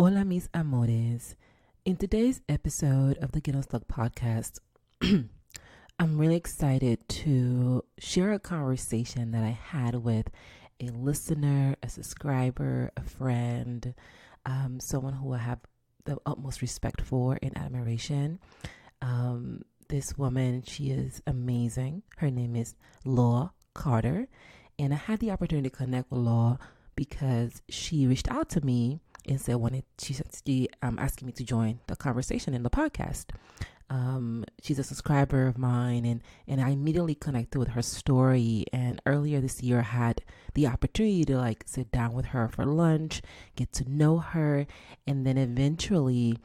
Hola, mis amores. In today's episode of the Get Unstuck podcast, I'm really excited to share a conversation that I had with a listener, a subscriber, a friend, someone who I have the utmost respect for and admiration. This woman, she is amazing. Her name is Laure Carter. And I had the opportunity to connect with Laure because she reached out to me and said she asking me to join the conversation in the podcast. She's a subscriber of mine, and I immediately connected with her story. And earlier this year, I had the opportunity to sit down with her for lunch, get to know her, and then eventually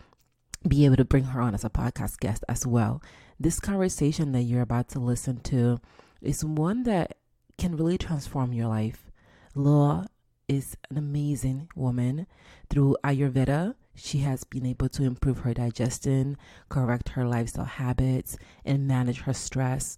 be able to bring her on as a podcast guest as well. This conversation that you're about to listen to is one that can really transform your life. Laure is an amazing woman. Through Ayurveda, she has been able to improve her digestion, correct her lifestyle habits, and manage her stress.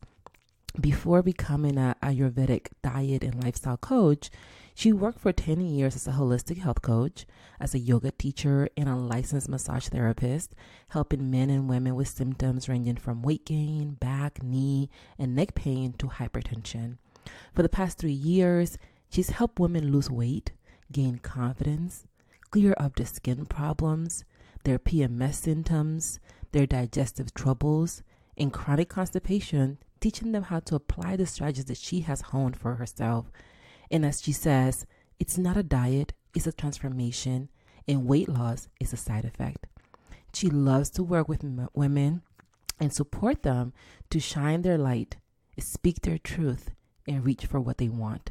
Before becoming an Ayurvedic diet and lifestyle coach, she worked for 10 years as a holistic health coach, as a yoga teacher, and a licensed massage therapist, helping men and women with symptoms ranging from weight gain, back, knee, and neck pain to hypertension. For the past 3 years, she's helped women lose weight, gain confidence, clear up their skin problems, their PMS symptoms, their digestive troubles, and chronic constipation, teaching them how to apply the strategies that she has honed for herself. And as she says, it's not a diet, it's a transformation, and weight loss is a side effect. She loves to work with women and support them to shine their light, speak their truth, and reach for what they want.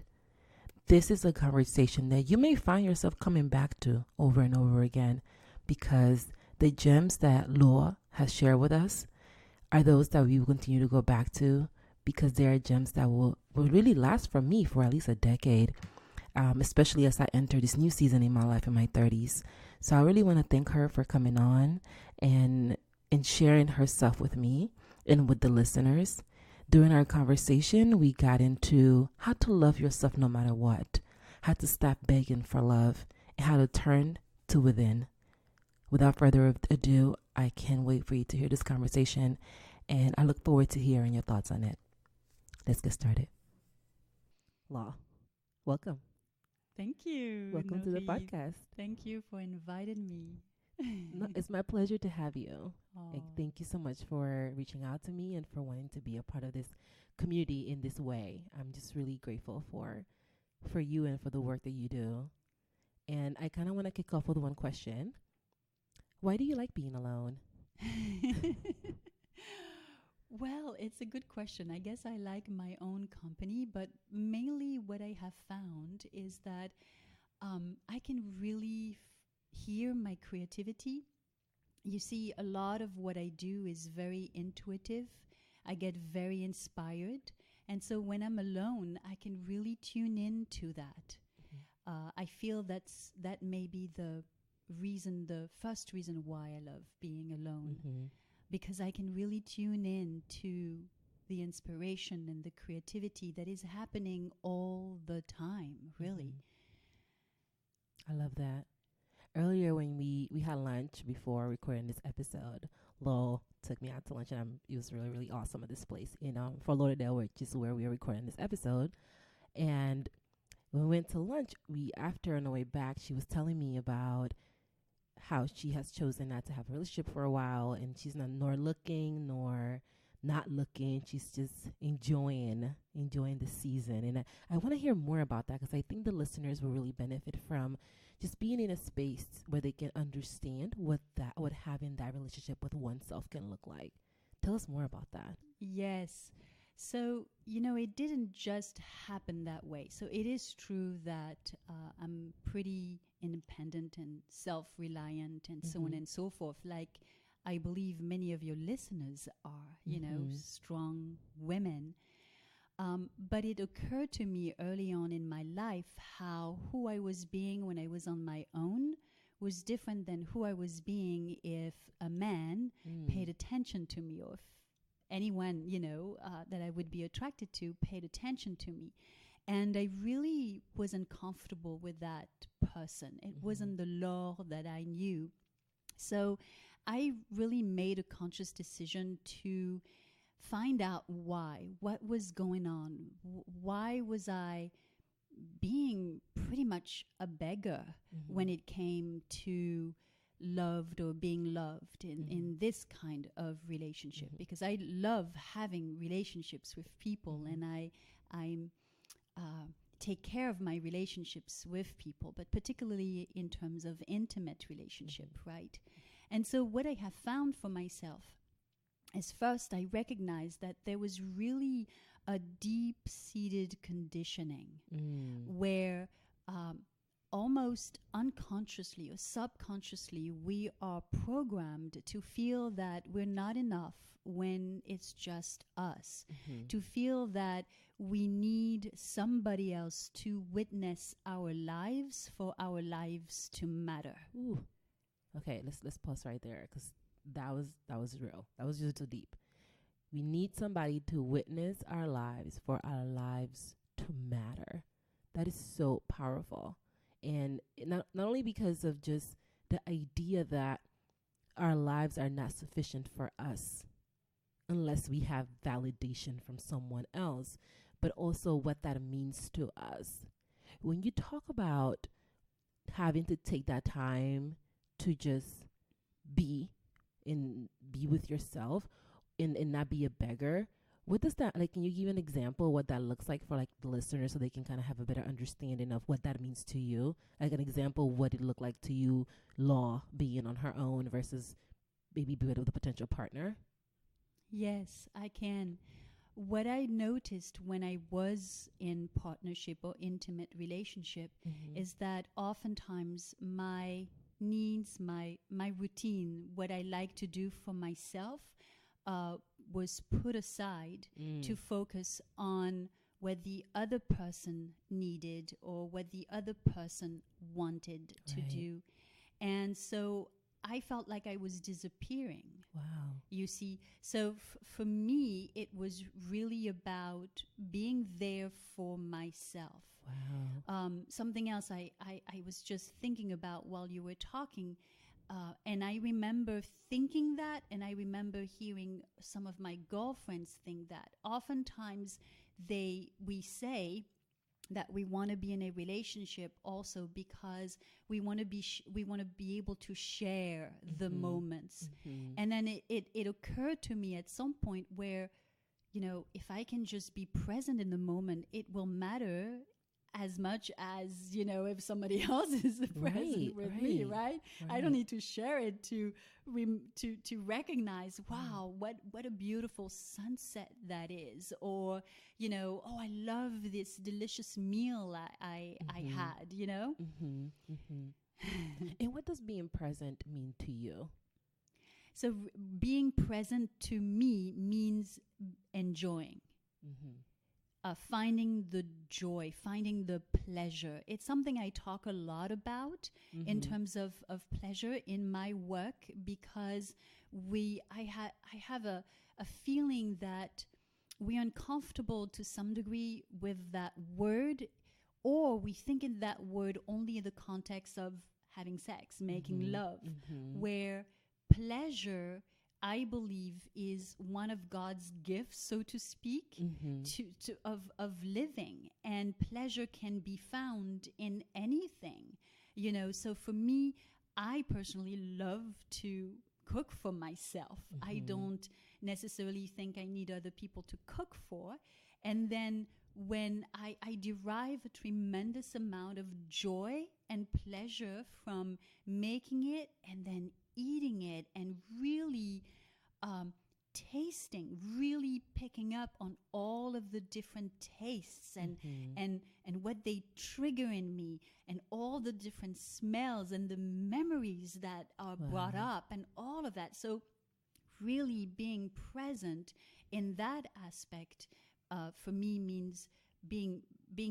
This is a conversation that you may find yourself coming back to over and over again, because the gems that Laure has shared with us are those that we will continue to go back to, because they are gems that will really last for me for at least a decade, especially as I enter this new season in my life in my 30s. So I really want to thank her for coming on and sharing herself with me and with the listeners. During our conversation, we got into how to love yourself no matter what, how to stop begging for love, and how to turn to within. Without further ado, I can't wait for you to hear this conversation, and I look forward to hearing your thoughts on it. Let's get started. Laure, welcome. Thank you. Welcome to the podcast. Thank you for inviting me. No, it's my pleasure to have you. Oh. Thank you so much for reaching out to me and for wanting to be a part of this community in this way. I'm just really grateful for you and for the work that you do. And I kind of want to kick off with one question. Why do you like being alone? Well, it's a good question. I guess I like my own company, but mainly what I have found is that I can really hear my creativity. You see, a lot of what I do is very intuitive. I get very inspired. And so when I'm alone, I can really tune in to that. Mm-hmm. I feel that may be the first reason why I love being alone. Mm-hmm. Because I can really tune in to the inspiration and the creativity that is happening all the time, really. Mm-hmm. I love that. Earlier when we had lunch before recording this episode, Laure took me out to lunch, and it was really, really awesome at this place in Fort Lauderdale, which is where we are recording this episode. And when we went to lunch, after on the way back, she was telling me about how she has chosen not to have a relationship for a while, and she's not nor looking nor not looking. She's just enjoying the season. And I want to hear more about that, because I think the listeners will really benefit from just being in a space where they can understand what having that relationship with oneself can look like. Tell us more about that. Yes. So, it didn't just happen that way. So it is true that I'm pretty independent and self-reliant and so on and so forth. Like, I believe many of your listeners are, strong women. But it occurred to me early on in my life how who I was being when I was on my own was different than who I was being if a man paid attention to me, or if anyone, that I would be attracted to paid attention to me. And I really was uncomfortable with that person. It wasn't the Laure that I knew. So I really made a conscious decision to find out what was going on. Why was I being pretty much a beggar when it came to loved or being loved in this kind of relationship? Because I love having relationships with people, and I'm take care of my relationships with people, but particularly in terms of intimate relationship, right? And so what I have found for myself is, first, I recognized that there was really a deep-seated conditioning where almost unconsciously or subconsciously we are programmed to feel that we're not enough when it's just us, to feel that we need somebody else to witness our lives for our lives to matter. Ooh. Okay, let's pause right there, because that was real. That was just too deep. We need somebody to witness our lives for our lives to matter. That is so powerful. And not only because of just the idea that our lives are not sufficient for us unless we have validation from someone else, but also what that means to us. When you talk about having to take that time to just be with yourself and not be a beggar, what does that, like, can you give an example what that looks like for like the listeners, so they can kind of have a better understanding of what that means to you? Like an example, what it looked like to you, Law being on her own versus maybe being with a potential partner? Yes, I can. What I noticed when I was in partnership or intimate relationship is that oftentimes my needs, my routine, what I like to do for myself, was put aside to focus on what the other person needed or what the other person wanted to do. And so I felt like I was disappearing. Wow. You see, so for me, it was really about being there for myself. Wow. Something else I was just thinking about while you were talking, and I remember thinking that, and I remember hearing some of my girlfriends think that. Oftentimes, we say that we want to be in a relationship also because we want to be able to share the moments. And then it occurred to me at some point where, if I can just be present in the moment, it will matter as much as, if somebody else is present with me, right? I don't need to share it to recognize, wow, what a beautiful sunset that is. Or, oh, I love this delicious meal I had, And what does being present mean to you? So being present to me means enjoying. Finding the joy, finding the pleasure. It's something I talk a lot about in terms of pleasure in my work, because I have a feeling that we're uncomfortable to some degree with that word, or we think in that word only in the context of having sex, making love, where pleasure, I believe, is one of God's gifts, so to speak, of living. And pleasure can be found in anything, So for me, I personally love to cook for myself. I don't necessarily think I need other people to cook for. And then when I derive a tremendous amount of joy and pleasure from making it and then eating it and really tasting, really picking up on all of the different tastes and what they trigger in me, and all the different smells and the memories that are brought up and all of that. So really being present in that aspect for me means being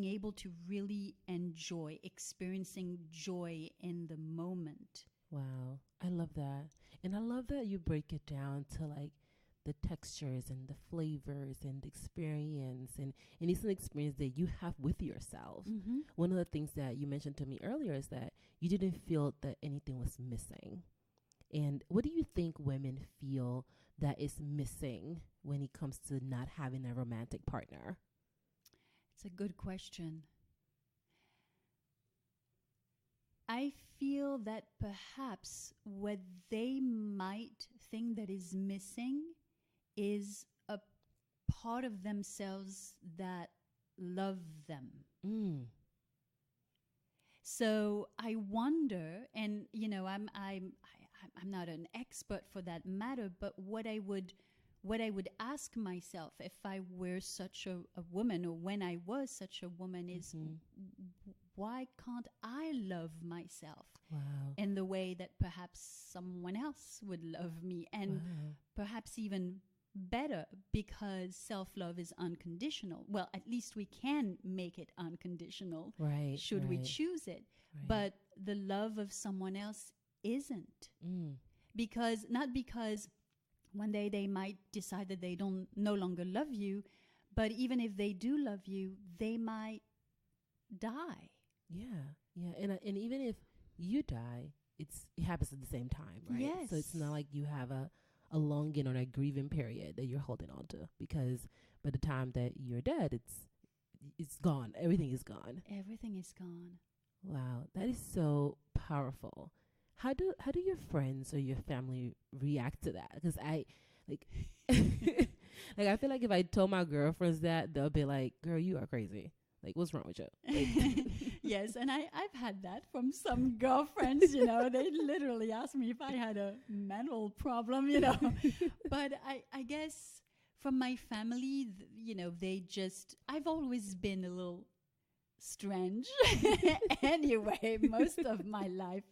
able to really enjoy, experiencing joy in the moment. Wow. I love that. And I love that you break it down to like the textures and the flavors and the experience, and it's an experience that you have with yourself. Mm-hmm. One of the things that you mentioned to me earlier is that you didn't feel that anything was missing. And what do you think women feel that is missing when it comes to not having a romantic partner? It's a good question. I feel that perhaps what they might think that is missing is a part of themselves that love them. Mm. So I wonder, and I'm not an expert for that matter, but what I would ask myself if I were such a woman, or when I was such a woman, is why can't I love myself in the way that perhaps someone else would love me, and perhaps even better, because self-love is unconditional. Well, at least we can make it unconditional, should we choose it. But the love of someone else isn't. Not because one day they might decide that they don't no longer love you, but even if they do love you, they might die. And even if you die, it happens at the same time, right? Yes. So it's not like you have a longing or a grieving period that you're holding on to, because by the time that you're dead, it's gone. Everything is gone. Everything is gone. Wow, that is so powerful. How do your friends or your family react to that? Because I I feel like if I told my girlfriends that, they'll be like, "Girl, you are crazy. Like, what's wrong with you?" Like, yes, and I've had that from some girlfriends. They literally asked me if I had a mental problem. But I guess from my family, I've always been a little strange anyway, most of my life.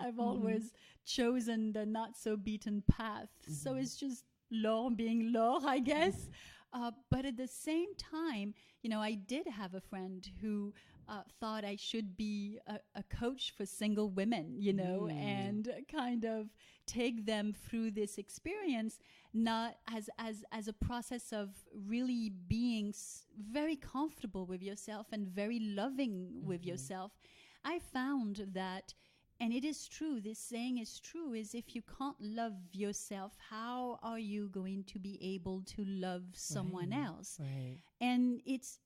I've always chosen the not so beaten path. So it's just Laure being Laure, I guess. But at the same time, I did have a friend who thought I should be a coach for single women, and kind of take them through this experience, not as a process of really being very comfortable with yourself and very loving with yourself. I found that, and it is true, this saying is true, is if you can't love yourself, how are you going to be able to love someone else? Right. And it's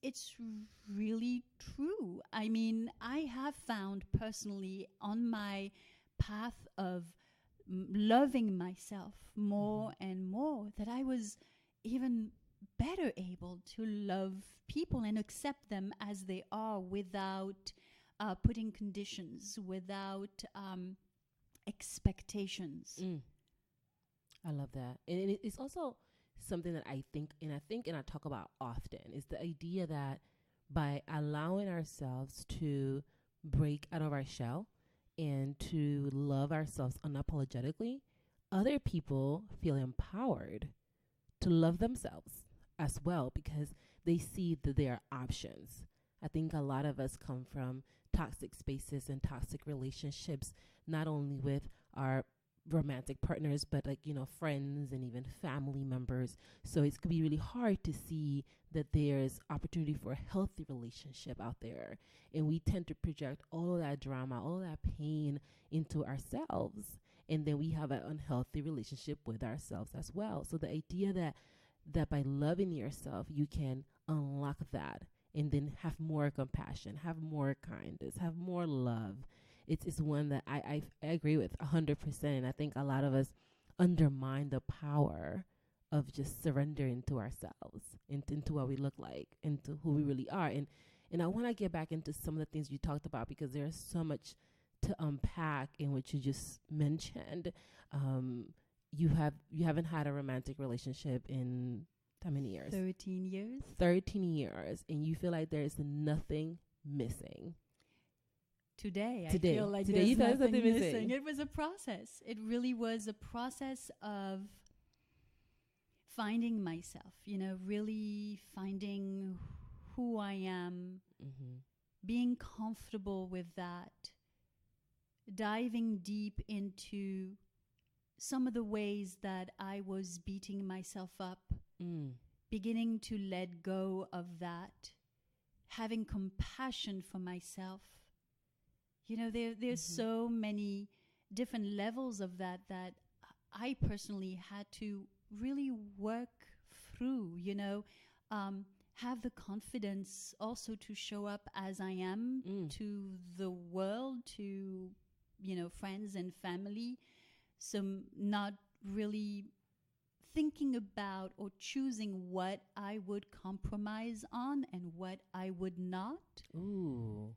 really true. I mean, I have found personally on my path of loving myself more and more that I was even better able to love people and accept them as they are without putting conditions, without expectations. I love that. And it's also something that I think and I talk about often, is the idea that by allowing ourselves to break out of our shell and to love ourselves unapologetically, other people feel empowered to love themselves as well, because they see that there are options. I think a lot of us come from toxic spaces and toxic relationships, not only with our romantic partners, but friends and even family members. So it could be really hard to see that there's opportunity for a healthy relationship out there. And we tend to project all of that drama, all of that pain into ourselves. And then we have an unhealthy relationship with ourselves as well. So the idea that by loving yourself, you can unlock that and then have more compassion, have more kindness, have more love. It's one that I agree with 100%. And I think a lot of us undermine the power of just surrendering to ourselves, into what we look like, into who we really are. And I want to get back into some of the things you talked about, because there's so much to unpack in what you just mentioned. You haven't had a romantic relationship in how many years? 13 years. 13 years. And you feel like there is nothing missing. Today, I feel like there's nothing missing. It was a process. It really was a process of finding myself, really finding who I am, being comfortable with that, diving deep into some of the ways that I was beating myself up, beginning to let go of that, having compassion for myself. There's so many different levels of that I personally had to really work through, have the confidence also to show up as I am to the world, to, friends and family. So not really thinking about or choosing what I would compromise on and what I would not. Ooh,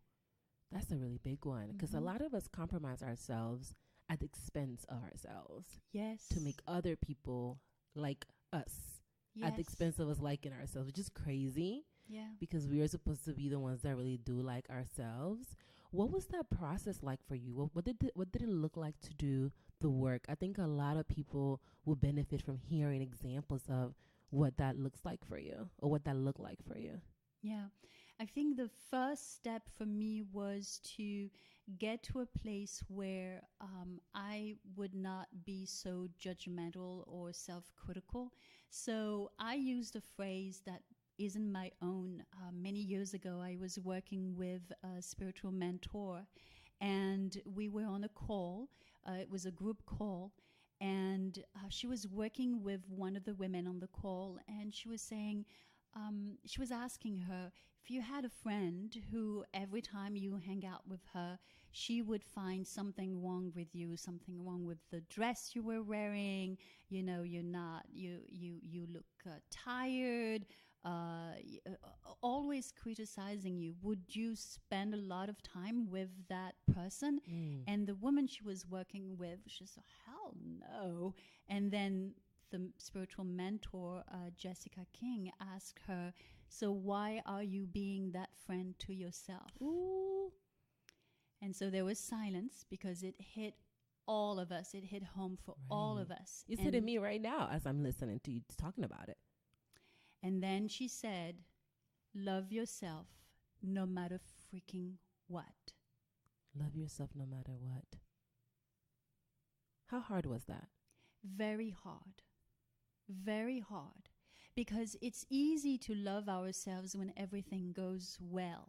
that's a really big one, because a lot of us compromise ourselves at the expense of ourselves. Yes. To make other people like us. Yes. At the expense of us liking ourselves, which is crazy. Yeah. Because we are supposed to be the ones that really do like ourselves. What was that process like for you? What did it look like to do the work? I think a lot of people will benefit from hearing examples of what that looks like for you, or what that looked like for you. Yeah. I think the first step for me was to get to a place where I would not be so judgmental or self-critical. So I used a phrase that isn't my own. Many years ago, I was working with a spiritual mentor, and we were on a call. It was a group call, and she was working with one of the women on the call, and she was saying, she was asking her, if you had a friend who every time you hang out with her, she would find something wrong with you, something wrong with the dress you were wearing, you look tired, always criticizing you, would you spend a lot of time with that person? And the woman she was working with, she said, hell no. And then the spiritual mentor, Jessica King, asked her, so why are you being that friend to yourself? Ooh. And so there was silence, because it hit all of us. It hit home for all of us. It's hitting me right now as I'm listening to you talking about it. And then she said, love yourself no matter freaking what. Love yourself no matter what. How hard was that? Very hard. Very hard. Because it's easy to love ourselves when everything goes well.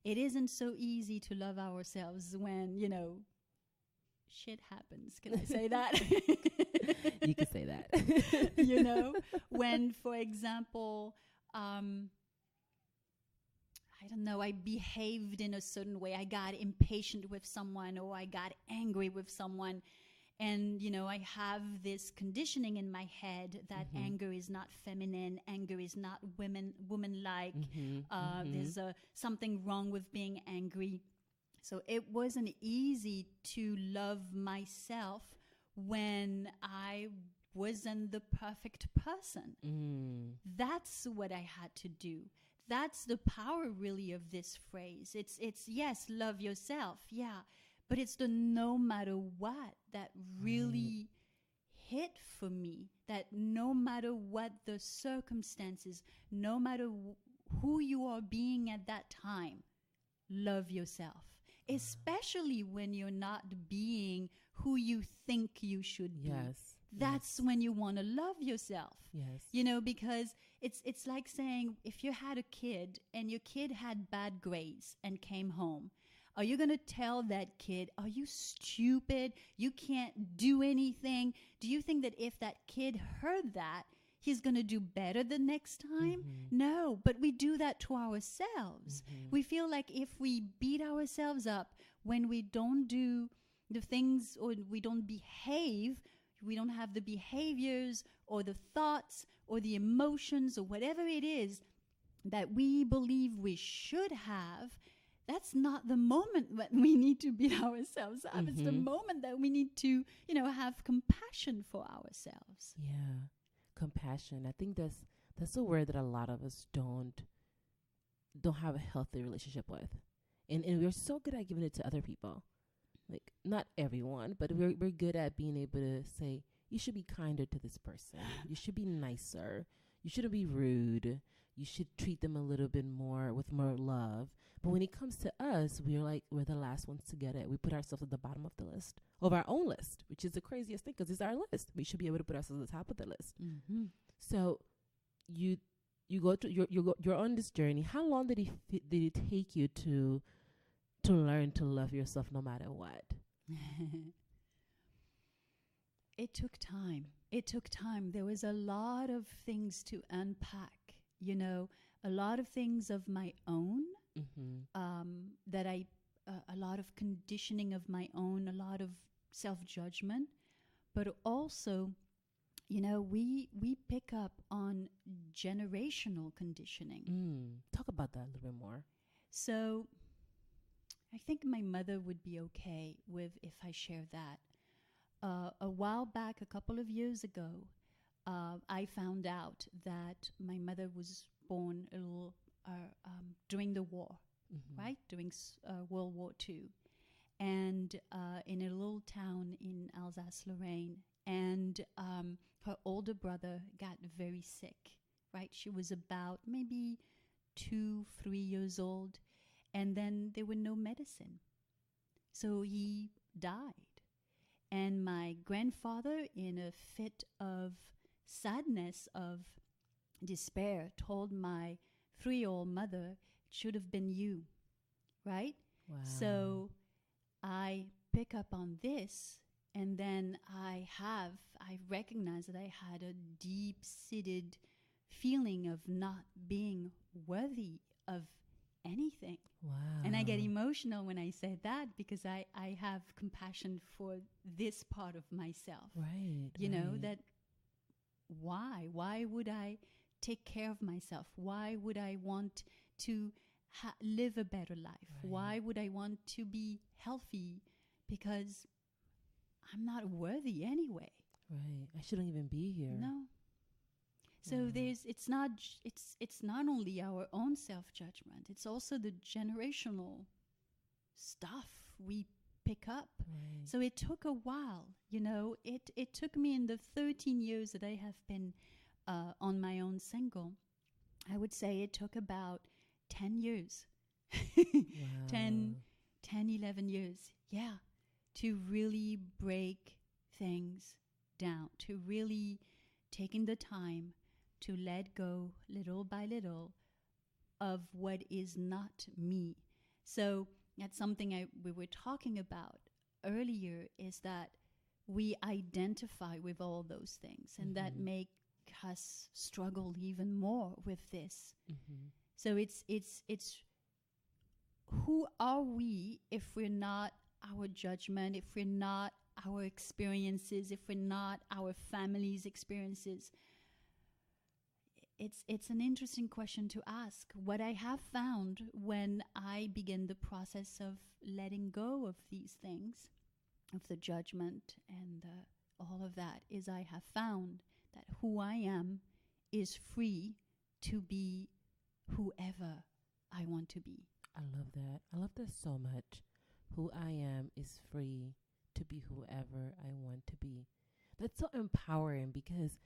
It isn't so easy to love ourselves when, shit happens. Can I say that? You can say that. When, for example, I don't know, I behaved in a certain way. I got impatient with someone, or I got angry with someone. And, I have this conditioning in my head that anger is not feminine, anger is not woman-like. There's something wrong with being angry. So it wasn't easy to love myself when I wasn't the perfect person. That's what I had to do. That's the power really of this phrase. It's yes, love yourself. Yeah. But it's the no matter what that really hit for me, that no matter what the circumstances, no matter who you are being at that time, love yourself. Especially when you're not being who you think you should be. Yes. That's when you want to love yourself. Yes. Because it's like saying, if you had a kid and your kid had bad grades and came home, are you going to tell that kid, are you stupid? You can't do anything? Do you think that if that kid heard that, he's going to do better the next time? No, but we do that to ourselves. We feel like if we beat ourselves up when we don't do the things, or we don't behave, we don't have the behaviors or the thoughts or the emotions or whatever it is that we believe we should have, that's not the moment that we need to beat ourselves up. It's the moment that we need to, have compassion for ourselves. Yeah. Compassion. I think that's a word that a lot of us don't have a healthy relationship with. And we're so good at giving it to other people. Like, not everyone, but we're good at being able to say, you should be kinder to this person. You should be nicer. You shouldn't be rude. you should treat them a little bit more with more love. But when it comes to us, we're the last ones to get it. We put ourselves at the bottom of the list, of our own list, which is the craziest thing because it's our list. We should be able to put ourselves at the top of the list. Mm-hmm. So you go to you're on this journey. How long did it take you to learn to love yourself no matter what? It took time. There was a lot of things to unpack, a lot of things of my own, that a lot of conditioning of my own, a lot of self-judgment, but also, we pick up on generational conditioning. Talk about that a little bit more. So I think my mother would be okay with if I share that. A while back, a couple of years ago, I found out that my mother was born a little during the war, right? During World War II. And in a little town in Alsace-Lorraine. And her older brother got very sick, right? She was about maybe 2-3 years old. And then there were no medicine. So he died. And my grandfather, in a fit of sadness, of despair, told my 3-year-old mother, it should have been you, right? Wow. So I pick up on this, and then I recognize that I had a deep-seated feeling of not being worthy of anything. Wow. And I get emotional when I say that because I have compassion for this part of myself. Right. You know, that why would I take care of myself? Why would I want to live a better life? Right. Why would I want to be healthy? Because I'm not worthy anyway. Right. I shouldn't even be here. No. So it's not only our own self-judgment, it's also the generational stuff we pick up. Right. So it took a while, it took me in the 13 years that I have been on my own single. I would say it took about 10 years, Wow. 10, 11 years. Yeah. To really break things down, to really taking the time to let go little by little of what is not me. So that's something we were talking about earlier, is that we identify with all those things, and that make us struggle even more with this. So it's who are we if we're not our judgment, if we're not our experiences, if we're not our family's experiences? It's an interesting question to ask. What I have found when I begin the process of letting go of these things, of the judgment and all of that, is I have found that who I am is free to be whoever I want to be. I love that. I love that so much. Who I am is free to be whoever I want to be. That's so empowering, because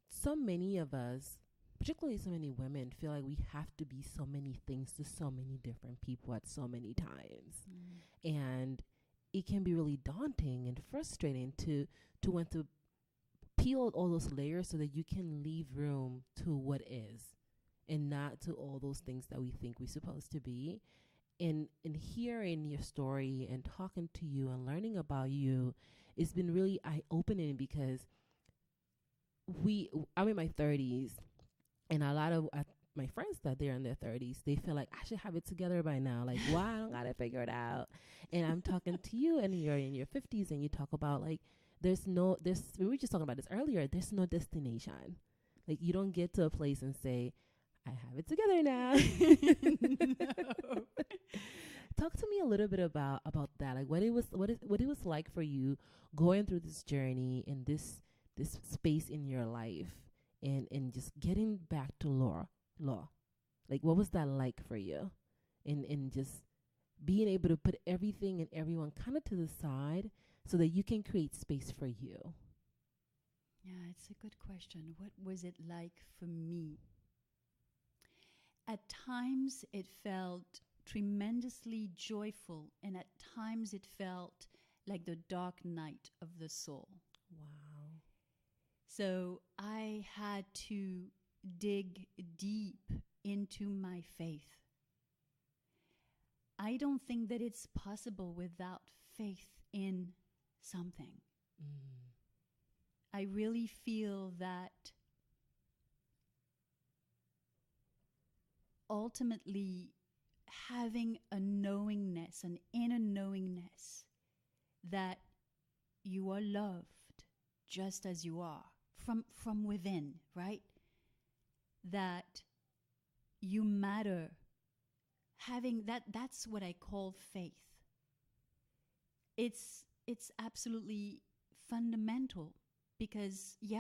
so many of us, particularly so many women, feel like we have to be so many things to so many different people at so many times. And it can be really daunting and frustrating to want to peel all those layers so that you can leave room to what is, and not to all those things that we think we're supposed to be. And hearing your story and talking to you and learning about you, it's been really eye-opening, because I'm in my 30s, and a lot of my friends that they're in their 30s, they feel like I should have it together by now. Like, why I don't got to figure it out? And I'm talking to you, and you're in your 50s, and you talk about, like, we were just talking about this earlier, there's no destination. Like, you don't get to a place and say, I have it together now. No. Talk to me a little bit about that. Like, what it was like for you going through this journey in this space in your life, and just getting back to law. Like, what was that like for you? And just being able to put everything and everyone kind of to the side so that you can create space for you. Yeah, it's a good question. What was it like for me? At times it felt tremendously joyful, and at times it felt like the dark night of the soul. Wow. So I had to dig deep into my faith. I don't think that it's possible without faith in something. Mm. I really feel that ultimately having a knowingness, an inner knowingness that you are loved just as you are from within, right? That you matter. Having that's what I call faith. It's absolutely fundamental, because it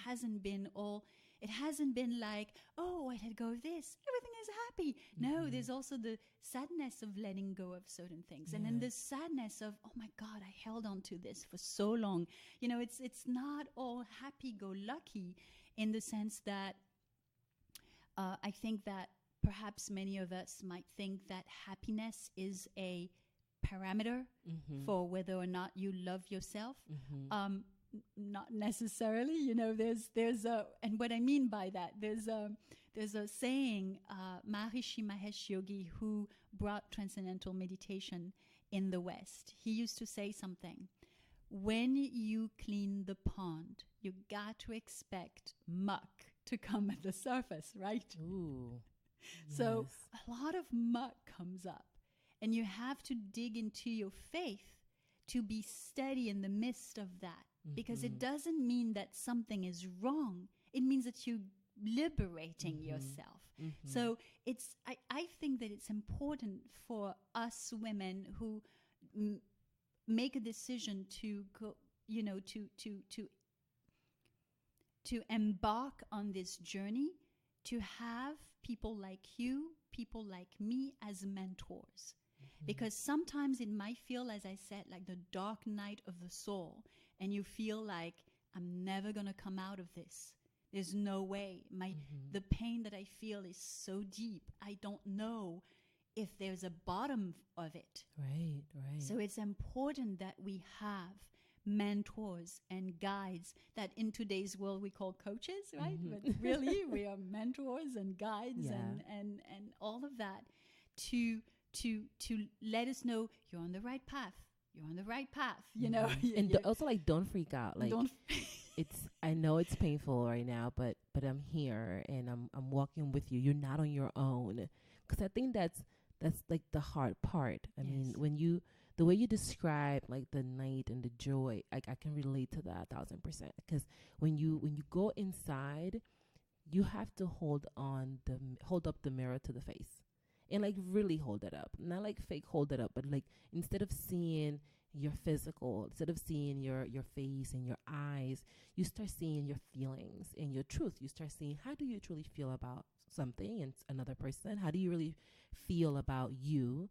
hasn't been like, oh, I let go of this, everything is happy. No, there's also the sadness of letting go of certain things, and then the sadness of, oh my God, I held on to this for so long. It's not all happy-go-lucky, in the sense that I think that perhaps many of us might think that happiness is a parameter for whether or not you love yourself. Not necessarily. There's a, and what I mean by that, there's a saying, Maharishi Mahesh Yogi, who brought transcendental meditation in the West. He used to say something: when you clean the pond, you got to expect muck to come at the surface, right? Ooh. So Yes. a lot of muck comes up, and you have to dig into your faith to be steady in the midst of that, because it doesn't mean that something is wrong. It means that you're liberating yourself. So I think that it's important for us women who make a decision to go, to embark on this journey, to have people like you, people like me as mentors. Because sometimes it might feel, as I said, like the dark night of the soul, and you feel like, I'm never going to come out of this. There's no way. The pain that I feel is so deep. I don't know if there's a bottom of it. Right. So it's important that we have mentors and guides that in today's world we call coaches, right? But really we are mentors and guides and all of that to let us know you're on the right path. You're on the right path, And also, like, don't freak out. Like, I know it's painful right now, but I'm here and I'm walking with you. You're not on your own. Because I think that's like the hard part. I mean, the way you describe like the night and the joy, I can relate to that 1,000%. Because when you go inside, you have to hold up the mirror to the face. And like really hold it up, not like fake hold it up, but like instead of seeing your physical, instead of seeing your face and your eyes, you start seeing your feelings and your truth. You start seeing, how do you truly feel about something and another person? How do you really feel about you?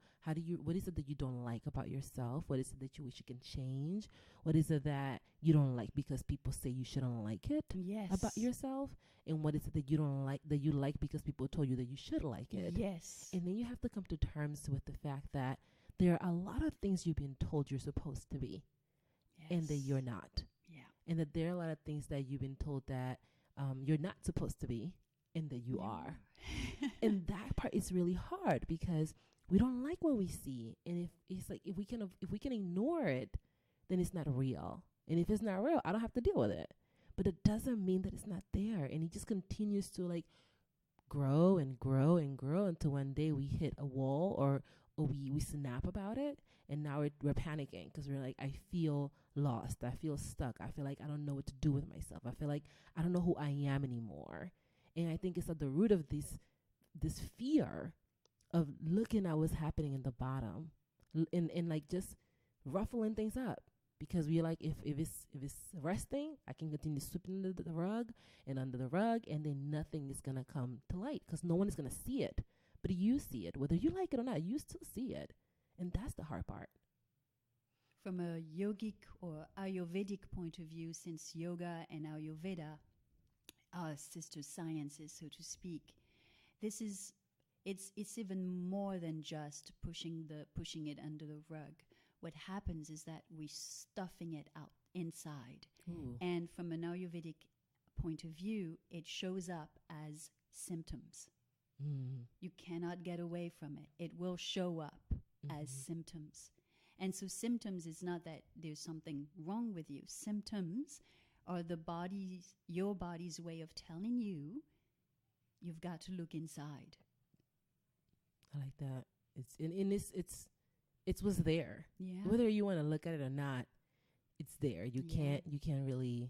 What is it that you don't like about yourself? What is it that you wish you can change? What is it that you don't like because people say you shouldn't like it about yourself? And what is it that you don't like, that you like because people told you that you should like it? Yes. And then you have to come to terms with the fact that there are a lot of things you've been told you're supposed to be, and that you're not. Yeah. And that there are a lot of things that you've been told that you're not supposed to be, and that you are. And that part is really hard because we don't like what we see. And if we can ignore it, then it's not real. And if it's not real, I don't have to deal with it. But it doesn't mean that it's not there. And it just continues to like grow and grow and grow until one day we hit a wall or we snap about it. And now we're panicking because we're like, I feel lost. I feel stuck. I feel like I don't know what to do with myself. I feel like I don't know who I am anymore. And I think it's at the root of this fear of looking at what's happening in the bottom and like just ruffling things up. Because we're like, if it's resting, I can continue sweeping under the rug, and then nothing is going to come to light because no one is going to see it. But you see it. Whether you like it or not, you still see it. And that's the hard part. From a yogic or Ayurvedic point of view, since yoga and Ayurveda are sister sciences, so to speak, this is it's even more than just pushing it under the rug. What happens is that we're stuffing it out inside. Ooh. And from an Ayurvedic point of view, it shows up as symptoms. You cannot get away from it. It will show up as symptoms. And so symptoms is not that there's something wrong with you. Symptoms are your body's way of telling you you've got to look inside. I like that. It's what's there. Yeah. Whether you want to look at it or not, it's there. You can't really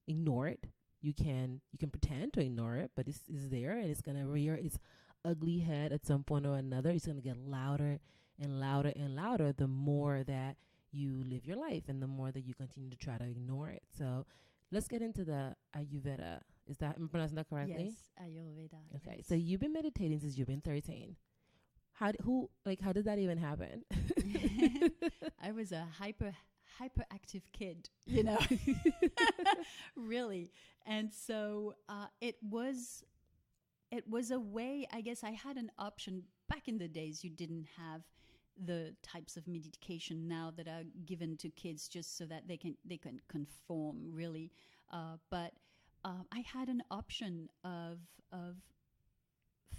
ignore it. You can pretend to ignore it, but it's there, and it's gonna rear its ugly head at some point or another. It's gonna get louder and louder and louder the more that you live your life and the more that you continue to try to ignore it. So let's get into the Ayurveda. Am I pronouncing that correctly? Yes, Ayurveda. Okay, yes. so you've been meditating since you've been 13. How did that even happen? I was a hyperactive kid, really. And so it was a way, I guess I had an option. Back in the days, you didn't have the types of medication now that are given to kids just so that they can conform, really. But I had an option of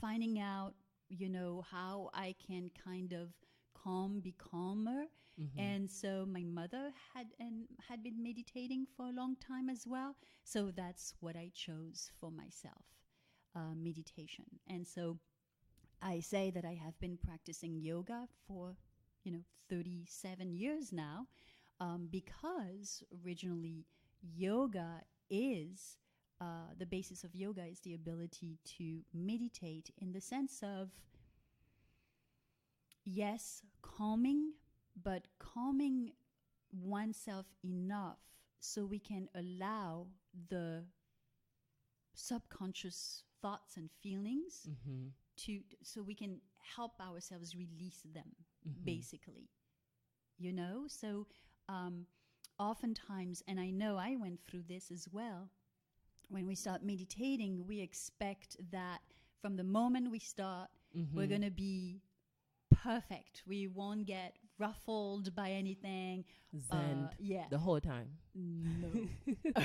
finding out, how I can kind of be calmer. And so my mother had been meditating for a long time as well. So that's what I chose for myself, meditation. And so I say that I have been practicing yoga for, 37 years now, because originally yoga is, the basis of yoga is the ability to meditate in the sense of, yes, calming, but calming oneself enough so we can allow the subconscious thoughts and feelings so we can help ourselves release them, basically. So oftentimes, and I know I went through this as well, when we start meditating, we expect that from the moment we start, we're going to be perfect. We won't get ruffled by anything. Zen the whole time. No.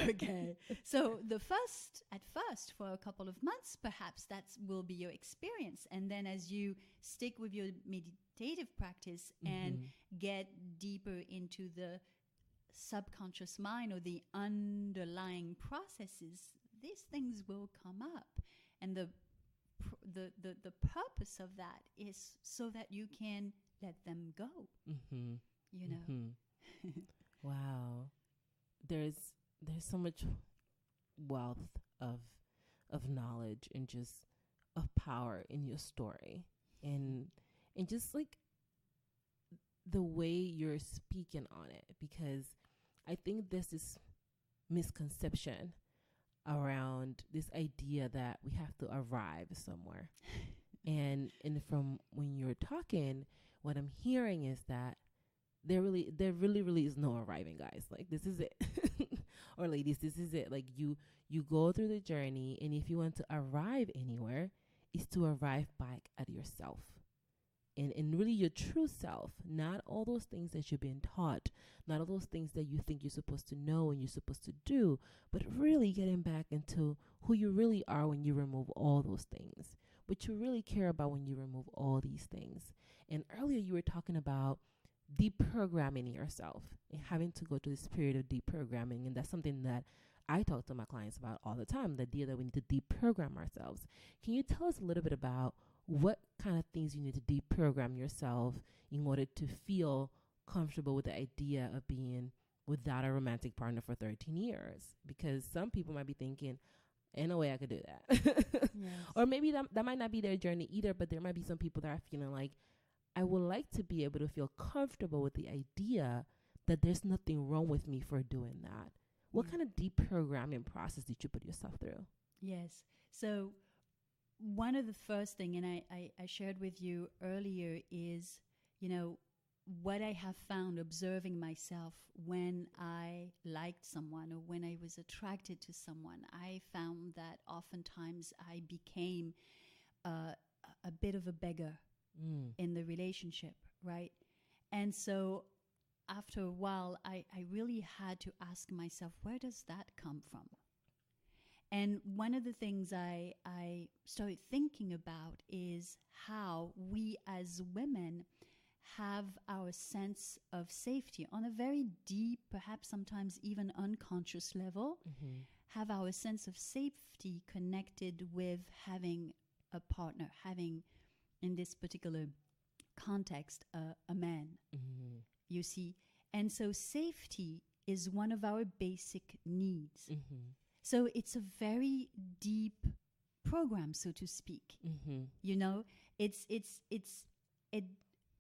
Okay. So at first, for a couple of months, perhaps that will be your experience. And then as you stick with your meditative practice and get deeper into the subconscious mind or the underlying processes, these things will come up. And the purpose of that is so that you can let them go. Wow. There's so much wealth of knowledge and just of power in your story, and just like the way you're speaking on it, because I think there's this misconception around this idea that we have to arrive somewhere. and from when you're talking, what I'm hearing is that there really is no arriving, guys. Like, this is it. Or ladies, this is it. Like, you go through the journey, and if you want to arrive anywhere, it's to arrive back at yourself. And really your true self, not all those things that you've been taught, not all those things that you think you're supposed to know and you're supposed to do, but really getting back into who you really are when you remove all those things, what you really care about when you remove all these things. And earlier you were talking about deprogramming yourself and having to go through this period of deprogramming. And that's something that I talk to my clients about all the time, the idea that we need to deprogram ourselves. Can you tell us a little bit about what kind of things you need to deprogram yourself in order to feel comfortable with the idea of being without a romantic partner for 13 years? Because some people might be thinking, ain't no way I could do that. Yes. Or maybe that might not be their journey either, but there might be some people that are feeling like, I would like to be able to feel comfortable with the idea that there's nothing wrong with me for doing that. What kind of deprogramming process did you put yourself through? Yes. So one of the first thing, and I shared with you earlier, is, what I have found observing myself when I liked someone or when I was attracted to someone. I found that oftentimes I became a bit of a beggar in the relationship, right? And so after a while, I really had to ask myself, where does that come from? And one of the things I started thinking about is how we as women have our sense of safety on a very deep, perhaps sometimes even unconscious level, have our sense of safety connected with having a partner, having, in this particular context, a man, you see. And so safety is one of our basic needs. So it's a very deep program, so to speak. You know,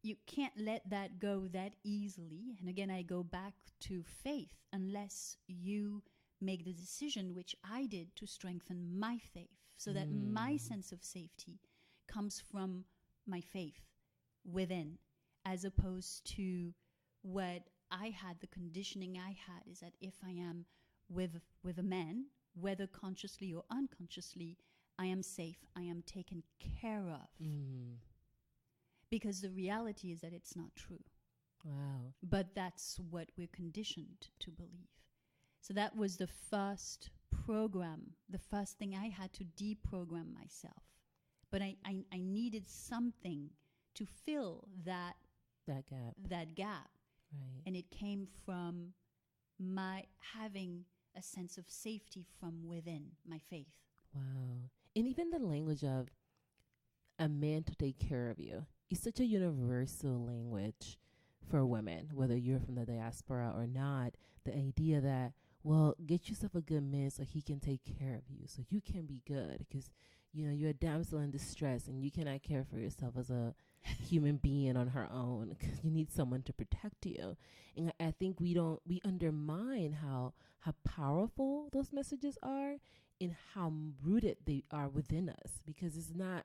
you can't let that go that easily. And again, I go back to faith, unless you make the decision, which I did, to strengthen my faith, so that my sense of safety comes from my faith within, as opposed to what I had, the conditioning I had, is that if I am with a man, whether consciously or unconsciously, I am safe, I am taken care of. Because the reality is that it's not true. Wow. But that's what we're conditioned to believe. So that was the first program, the first thing I had to deprogram myself. But I needed something to fill that gap. Right. And it came from my having a sense of safety from within, my faith. Wow. And even the language of a man to take care of you is such a universal language for women, whether you're from the diaspora or not. The idea that, well, get yourself a good man so he can take care of you, so you can be good, because, you know, you're a damsel in distress and you cannot care for yourself as a human being on her own, because you need someone to protect you. And I think we undermine how powerful those messages are and how rooted they are within us, because it's not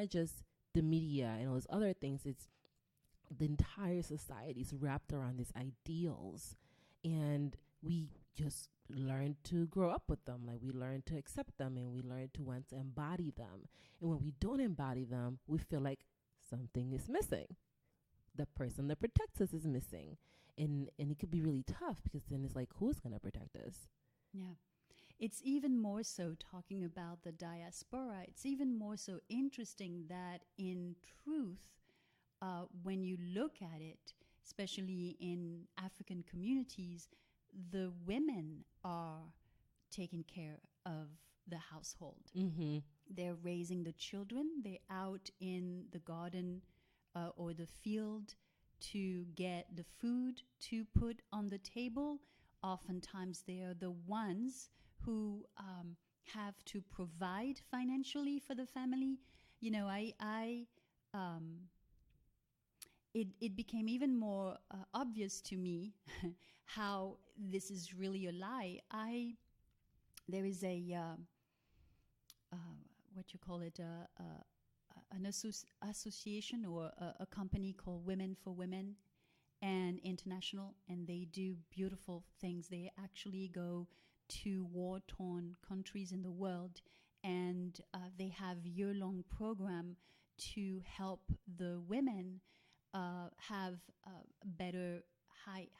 just the media and all those other things. It's the entire society is wrapped around these ideals, and we just learn to grow up with them. Like, we learn to accept them, and we learn to want to embody them. And when we don't embody them, we feel like something is missing. The person that protects us is missing. And it could be really tough, because then it's like, who's going to protect us? Yeah. It's even more so, talking about the diaspora, it's even more so interesting that in truth, when you look at it, especially in African communities, the women are taking care of the household. They're raising the children. They're out in the garden or the field to get the food to put on the table. Oftentimes, they are the ones who have to provide financially for the family. You know, it became even more obvious to me how this is really a lie. There is a what you call it, an association or a company called Women for Women and International, and they do beautiful things. They actually go to war-torn countries in the world, and they have year-long program to help the women have better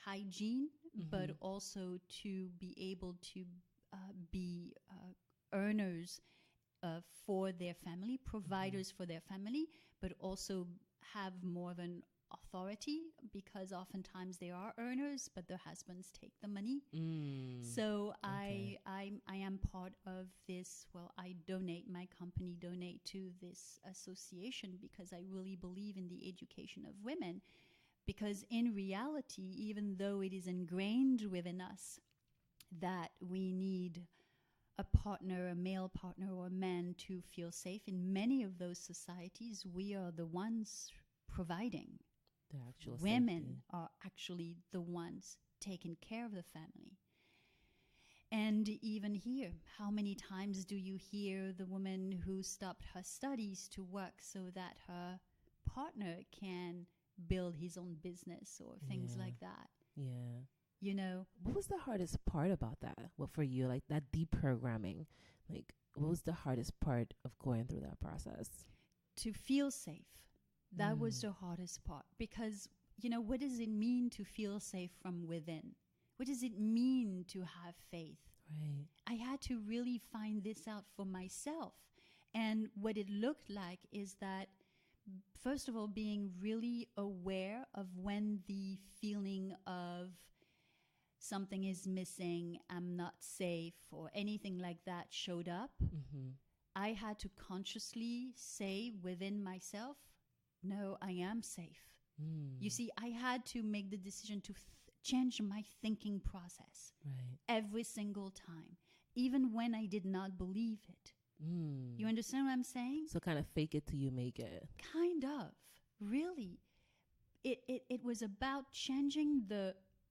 hygiene, but also to be able to be earners for their family, providers for their family, but also have more of an authority, because oftentimes they are earners, but their husbands take the money. So okay. I am part of this. Well, I donate, my company donate to this association, because I really believe in the education of women. Because in reality, even though it is ingrained within us that we need a partner, a male partner or a man, to feel safe, in many of those societies, we are the ones providing. The actual women safety. Are actually the ones taking care of the family. And even here, how many times do you hear the woman who stopped her studies to work so that her partner can build his own business or things like that? Yeah. you know. What was the hardest part about that? What for you, like that deprogramming? Like, what was the hardest part of going through that process? To feel safe. That was the hardest part, because, you know, what does it mean to feel safe from within? What does it mean to have faith? Right. I had to really find this out for myself. And what it looked like is that, first of all, being really aware of when the feeling of something is missing, I'm not safe, or anything like that showed up. Mm-hmm. I had to consciously say within myself, no, I am safe. You see, I had to make the decision to change my thinking process every single time, even when I did not believe it. You understand what I'm saying? So kind of fake it till you make it. Kind of, really. It was about changing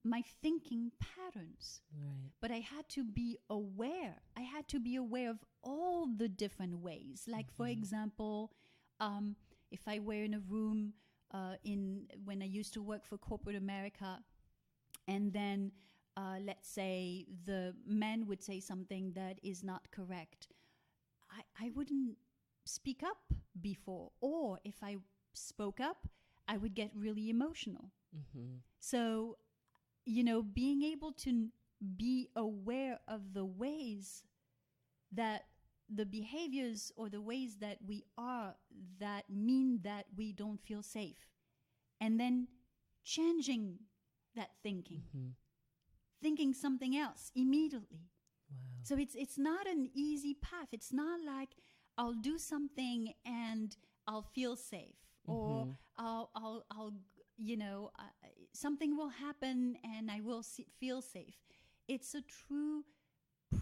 my thinking patterns. Right. But I had to be aware. I had to be aware of all the different ways. Like, for example, if I were in a room when I used to work for corporate America, and then let's say the man would say something that is not correct, I wouldn't speak up before. Or if I spoke up, I would get really emotional. So, you know, being able to be aware of the ways that the behaviors or the ways that we are that mean that we don't feel safe, and then changing that thinking, thinking something else immediately. Wow. So it's not an easy path. It's not like I'll do something and I'll feel safe, or I'll you know, something will happen and I will feel safe. It's a true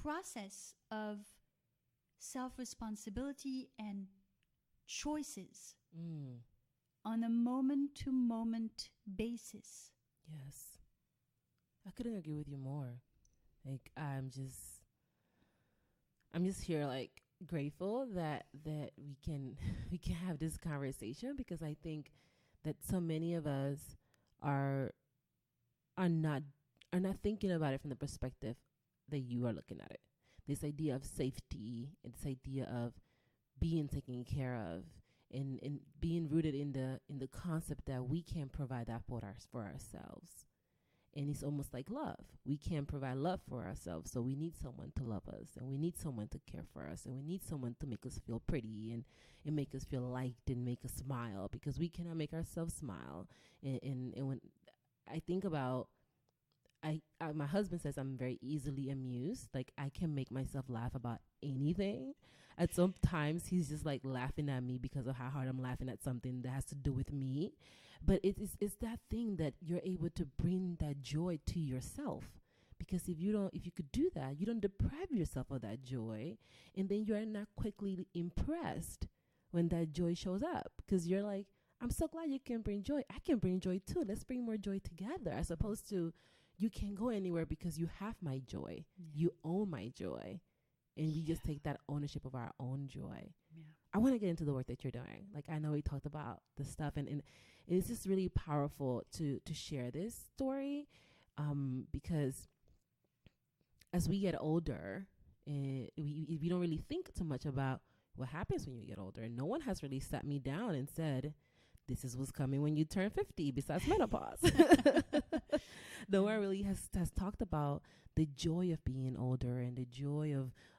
process of self-responsibility and choices on a moment-to-moment basis. Yes. I couldn't agree with you more. Like, I'm just here, like, grateful that we can have this conversation, because I think that so many of us are not thinking about it from the perspective that you are looking at it. This idea of safety, and this idea of being taken care of, and being rooted in the concept that we can't provide that for ourselves. And it's almost like love. We can't provide love for ourselves, so we need someone to love us, and we need someone to care for us, and we need someone to make us feel pretty and make us feel liked and make us smile, because we cannot make ourselves smile. And when I think about, my husband says I'm very easily amused. Like, I can make myself laugh about anything. At some times he's just like laughing at me because of how hard I'm laughing at something that has to do with me. But it's that thing that you're able to bring that joy to yourself. Because if you could do that, you don't deprive yourself of that joy, and then you're not quickly impressed when that joy shows up, because you're like, I'm so glad you can bring joy. I can bring joy too. Let's bring more joy together, as opposed to, you can't go anywhere because you have my joy. You own my joy. And we just take that ownership of our own joy. I want to get into the work that you're doing. Like, I know we talked about the stuff, and it's just really powerful to share this story, because as we get older, we don't really think too much about what happens when you get older. And no one has really sat me down and said, this is what's coming when you turn 50, besides menopause. No one really has talked about the joy of being older and the joy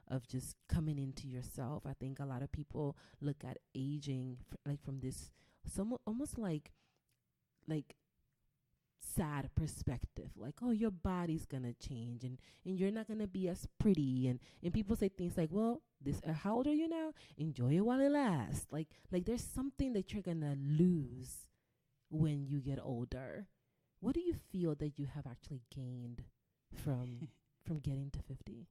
of just coming into yourself. I think a lot of people look at aging from this almost like sad perspective, like, oh, your body's gonna change, and you're not gonna be as pretty, and people say things like, well, how old are you now? Enjoy it while it lasts. Like there's something that you're gonna lose when you get older. What do you feel that you have actually gained from getting to 50?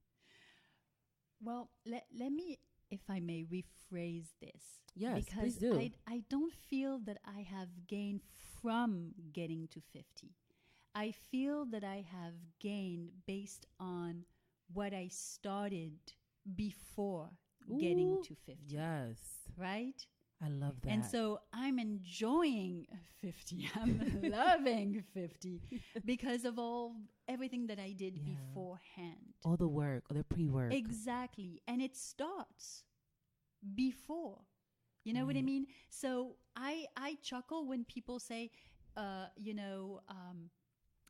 Well, let me, if I may, rephrase this. Yes, because please do. I don't feel that I have gained from getting to 50. I feel that I have gained based on what I started before getting to 50. Yes. Right? I love that. And so I'm enjoying 50. I'm loving 50 because of everything that I did beforehand. All the work, all the pre-work. Exactly. And it starts before. You know what I mean? So I chuckle when people say,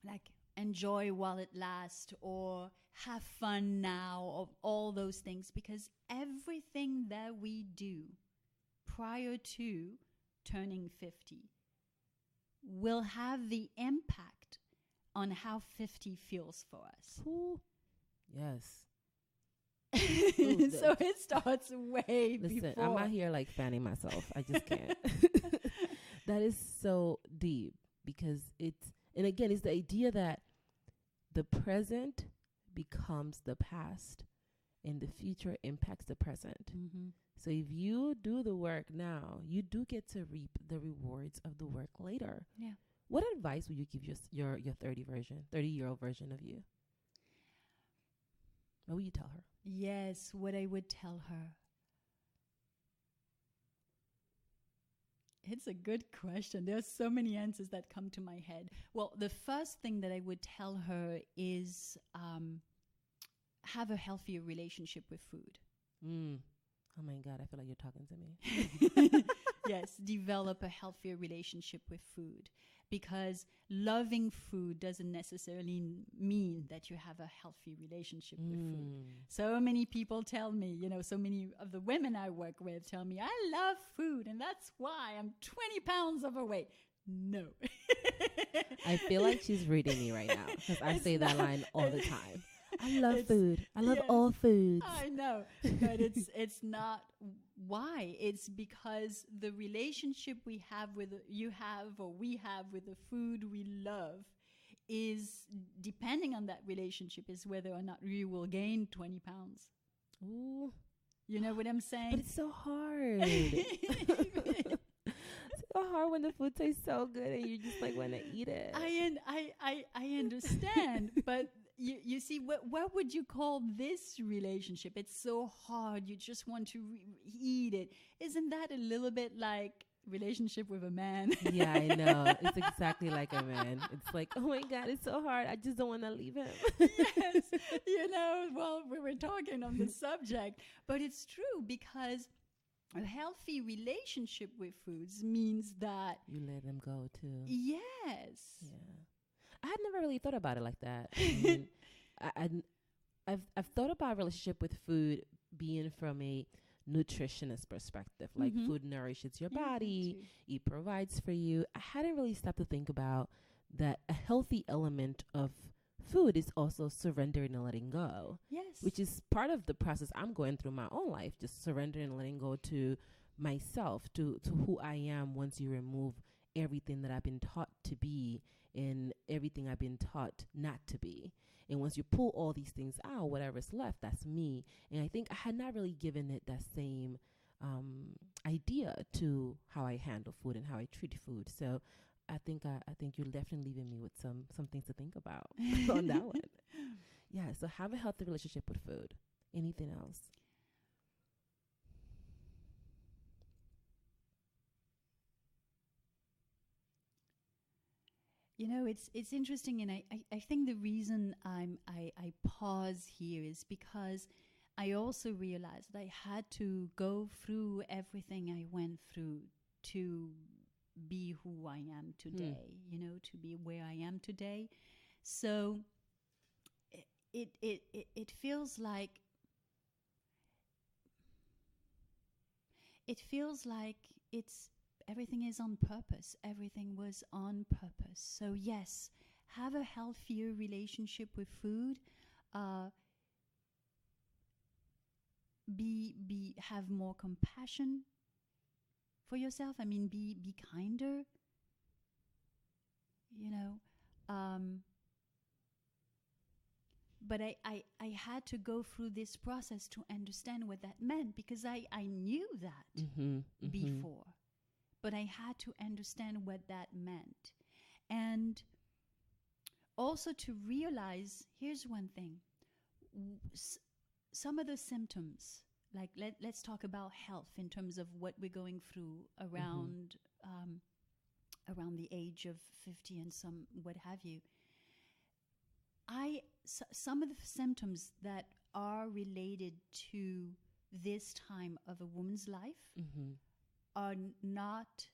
like enjoy while it lasts or have fun now, or all those things, because everything that we do prior to turning 50 will have the impact on how 50 feels for us. Ooh. Yes. So it starts way before. Listen, I'm out here like fanning myself. I just can't. That is so deep, because and again, it's the idea that the present becomes the past and the future impacts the present. Mm-hmm. So if you do the work now, you do get to reap the rewards of the work later. Yeah. What advice would you give your 30-year-old version of you? What would you tell her? Yes, what I would tell her. It's a good question. There's so many answers that come to my head. Well, the first thing that I would tell her is have a healthier relationship with food. Oh my God, I feel like you're talking to me. Yes, develop a healthier relationship with food, because loving food doesn't necessarily mean that you have a healthy relationship with food. So many people tell me, so many of the women I work with tell me, I love food and that's why I'm 20 pounds overweight. No. I feel like she's reading me right now, because I say that line all the time. I love food. I love all foods. I know, but it's not why. It's because the relationship we have with we have with the food we love is depending on that relationship is whether or not you will gain 20 pounds. Ooh. You know what I'm saying? But it's so hard. It's so hard when the food tastes so good and you just like want to eat it. I understand, but you see, what would you call this relationship? It's so hard. You just want to eat it. Isn't that a little bit like relationship with a man? Yeah, I know. It's exactly like a man. It's like, oh my God, it's so hard. I just don't want to leave him. Yes. Well, we were talking on the subject, but it's true, because a healthy relationship with foods means that you let them go too. Yes. Yeah. I had never really thought about it like that. I mean, I've thought about relationship with food being from a nutritionist perspective, like food nourishes your body, it provides for you. I hadn't really stopped to think about that a healthy element of food is also surrendering and letting go. Yes. Which is part of the process I'm going through my own life, just surrendering and letting go to myself, to who I am once you remove everything that I've been taught to be and everything I've been taught not to be. And once you pull all these things out, whatever's left, that's me. And I think I had not really given it that same idea to how I handle food and how I treat food. So I think you're definitely leaving me with some things to think about on that one. Yeah, so have a healthy relationship with food. Anything else? It's interesting, and I think the reason I pause here is because I also realized that I had to go through everything I went through to be who I am today, to be where I am today. So it feels like it's everything is on purpose. Everything was on purpose. So yes, have a healthier relationship with food. Have more compassion for yourself. I mean, be kinder. But I had to go through this process to understand what that meant, because I knew that before. But I had to understand what that meant. And also to realize, here's one thing. Some of the symptoms like let's talk about health in terms of what we're going through around around the age of 50 and some what have you. Some of the symptoms that are related to this time of a woman's life are not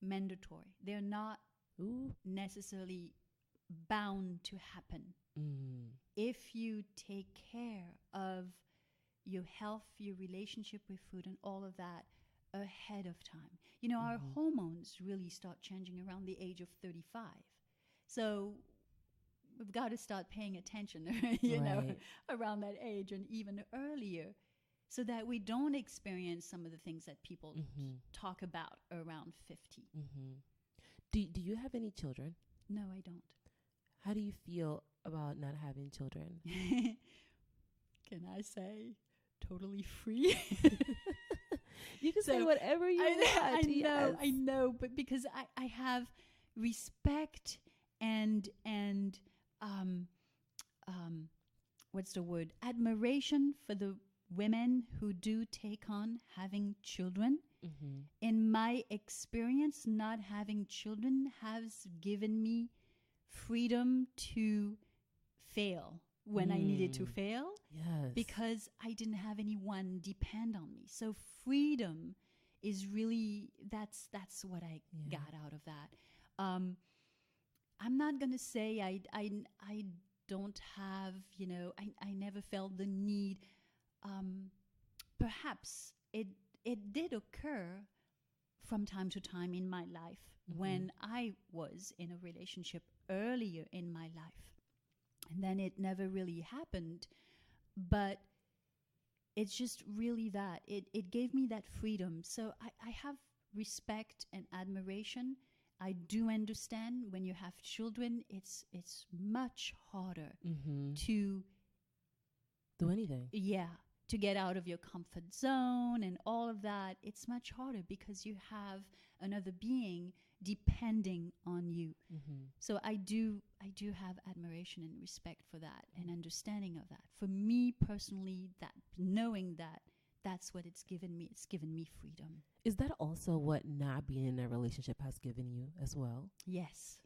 mandatory. They're not necessarily bound to happen. If you take care of your health, your relationship with food, and all of that ahead of time. You know, our hormones really start changing around the age of 35. So we've got to start paying attention, you know, around that age and even earlier, so that we don't experience some of the things that people talk about around 50. Do you have any children? No, I don't. How do you feel about not having children? Can I say totally free? You can say whatever you want. I know, but because I have respect and what's the word? Admiration for the women who do take on having children. In my experience, not having children has given me freedom to fail when I needed to fail. Yes. Because I didn't have anyone depend on me. So freedom is really, that's what I got out of that. I'm not going to say I don't have, you know, I never felt the need. Perhaps it did occur from time to time in my life when I was in a relationship earlier in my life. And then it never really happened. But it's just really that. It gave me that freedom. So I have respect and admiration. I do understand when you have children, it's much harder to do anything. Yeah. To get out of your comfort zone and all of that. It's much harder because you have another being depending on you. So I do have admiration and respect for that and understanding of that. For me personally, that knowing that, that's what it's given me. It's given me freedom. Is that also what not being in a relationship has given you as well? Yes.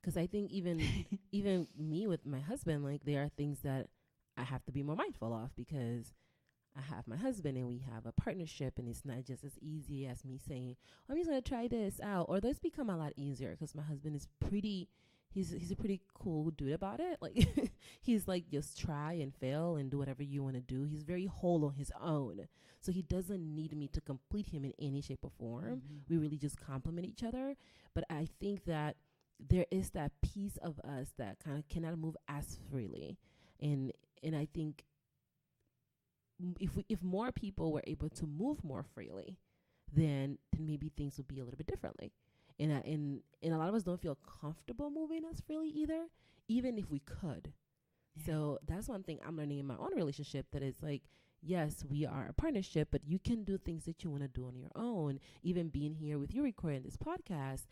Because I think even me with my husband, like there are things that I have to be more mindful of because I have my husband and we have a partnership, and it's not just as easy as me saying, I'm just going to try this out. Or those become a lot easier because my husband is he's a pretty cool dude about it. Like he's like, just try and fail and do whatever you want to do. He's very whole on his own. So he doesn't need me to complete him in any shape or form. We really just complement each other. But I think that there is that piece of us that kind of cannot move as freely. And I think if more people were able to move more freely, then maybe things would be a little bit differently. And a lot of us don't feel comfortable moving as freely either, even if we could. Yeah. So that's one thing I'm learning in my own relationship, that it's like, yes, we are a partnership, but you can do things that you want to do on your own. Even being here with you recording this podcast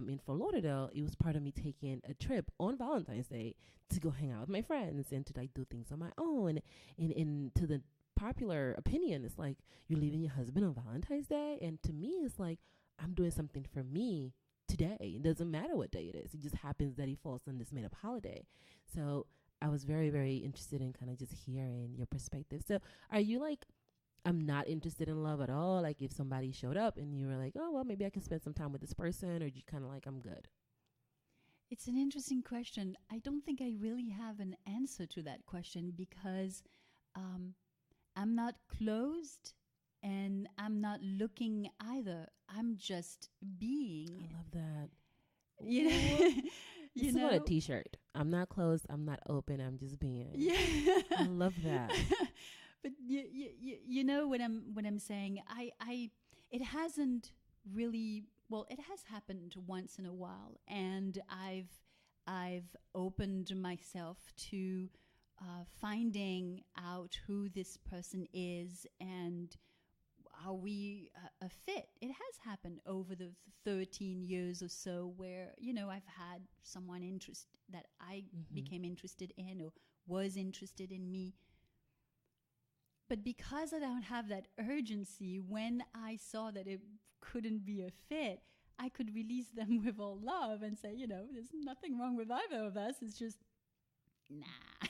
in Fort Lauderdale, it was part of me taking a trip on Valentine's Day to go hang out with my friends and to like do things on my own. And to the popular opinion, it's like, you're leaving your husband on Valentine's Day. And to me, it's like, I'm doing something for me today. It doesn't matter what day it is. It just happens that he falls on this made up holiday. So I was very, very interested in kind of just hearing your perspective. So are you like, I'm not interested in love at all? Like if somebody showed up and you were like, oh, well, maybe I can spend some time with this person, or you kind of like, I'm good? It's an interesting question. I don't think I really have an answer to that question because I'm not closed and I'm not looking either. I'm just being. I love that. You know, you know, a t-shirt. I'm not closed. I'm not open. I'm just being. Yeah, I love that. But you know what I'm saying. It hasn't really. Well, it has happened once in a while, and I've opened myself to finding out who this person is and are we a fit. It has happened over the 13 years or so where, you know, I've had someone that I became interested in or was interested in me. But because I don't have that urgency, when I saw that it couldn't be a fit, I could release them with all love and say, there's nothing wrong with either of us. It's just, nah.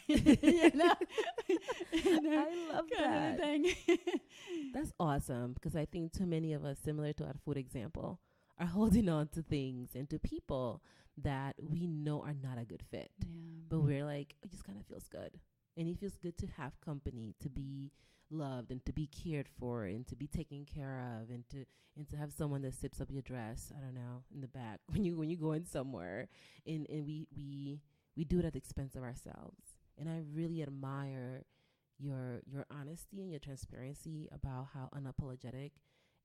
I love that. That's awesome, because I think too many of us, similar to our food example, are holding on to things and to people that we know are not a good fit. Yeah. But we're like, it just kind of feels good. And it feels good to have company, to be loved and to be cared for and to be taken care of, and to have someone that zips up your dress, I don't know, in the back when you go in somewhere. And we do it at the expense of ourselves. And I really admire your honesty and your transparency about how unapologetic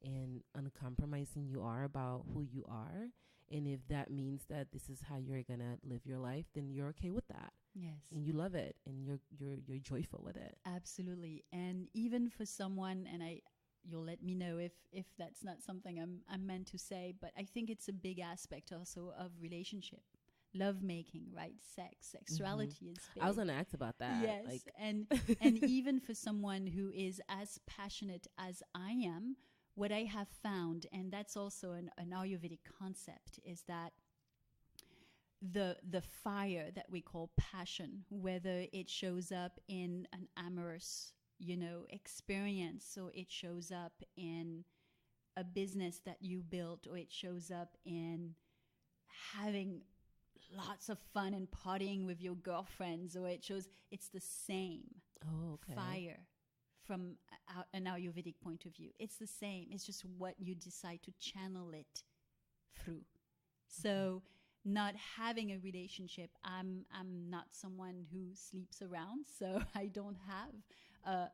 and uncompromising you are about who you are. And if that means that this is how you're gonna live your life, then you're okay with that. Yes. And you love it, and you're joyful with it. Absolutely. And even for someone, and you'll let me know if that's not something I'm meant to say, but I think it's a big aspect also of relationship. Lovemaking, right? Sexuality is big. I was going to ask about that. Yes. And even for someone who is as passionate as I am, what I have found, and that's also an Ayurvedic concept, is that the fire that we call passion, whether it shows up in an amorous, experience, or it shows up in a business that you built, or it shows up in having lots of fun and partying with your girlfriends, or it's the same fire from an Ayurvedic point of view. It's the same. It's just what you decide to channel it through. So not having a relationship, I'm not someone who sleeps around, so I don't have a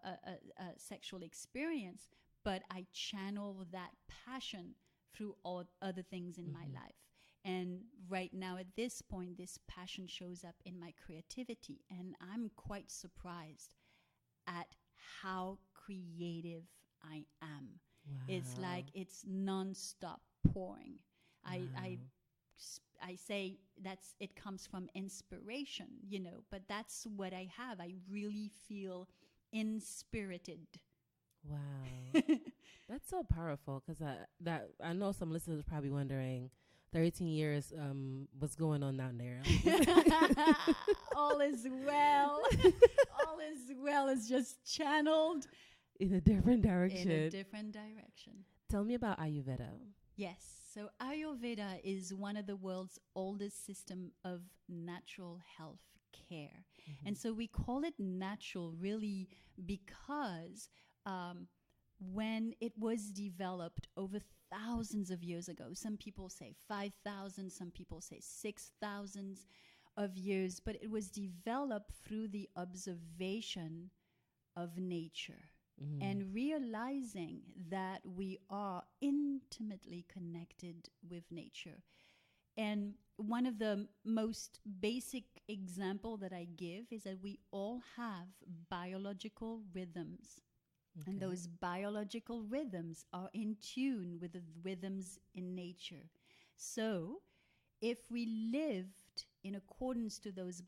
sexual experience, but I channel that passion through all other things in my life. And right now, at this point, this passion shows up in my creativity. And I'm quite surprised at how creative I am. Wow. It's like it's nonstop pouring. Wow. I say it comes from inspiration, but that's what I have. I really feel inspirited. Wow. That's so powerful, because I know some listeners are probably wondering, 13 years, what's going on down there? All is well. All is well. It's just channeled in a different direction. Tell me about Ayurveda. Yes. So Ayurveda is one of the world's oldest system of natural health care. And so we call it natural really because when it was developed over thousands of years ago, some people say 5,000, some people say 6,000 of years, but it was developed through the observation of nature and realizing that we are intimately connected with nature. And one of the most basic example that I give is that we all have biological rhythms. And those biological rhythms are in tune with the rhythms in nature. So if we lived in accordance to those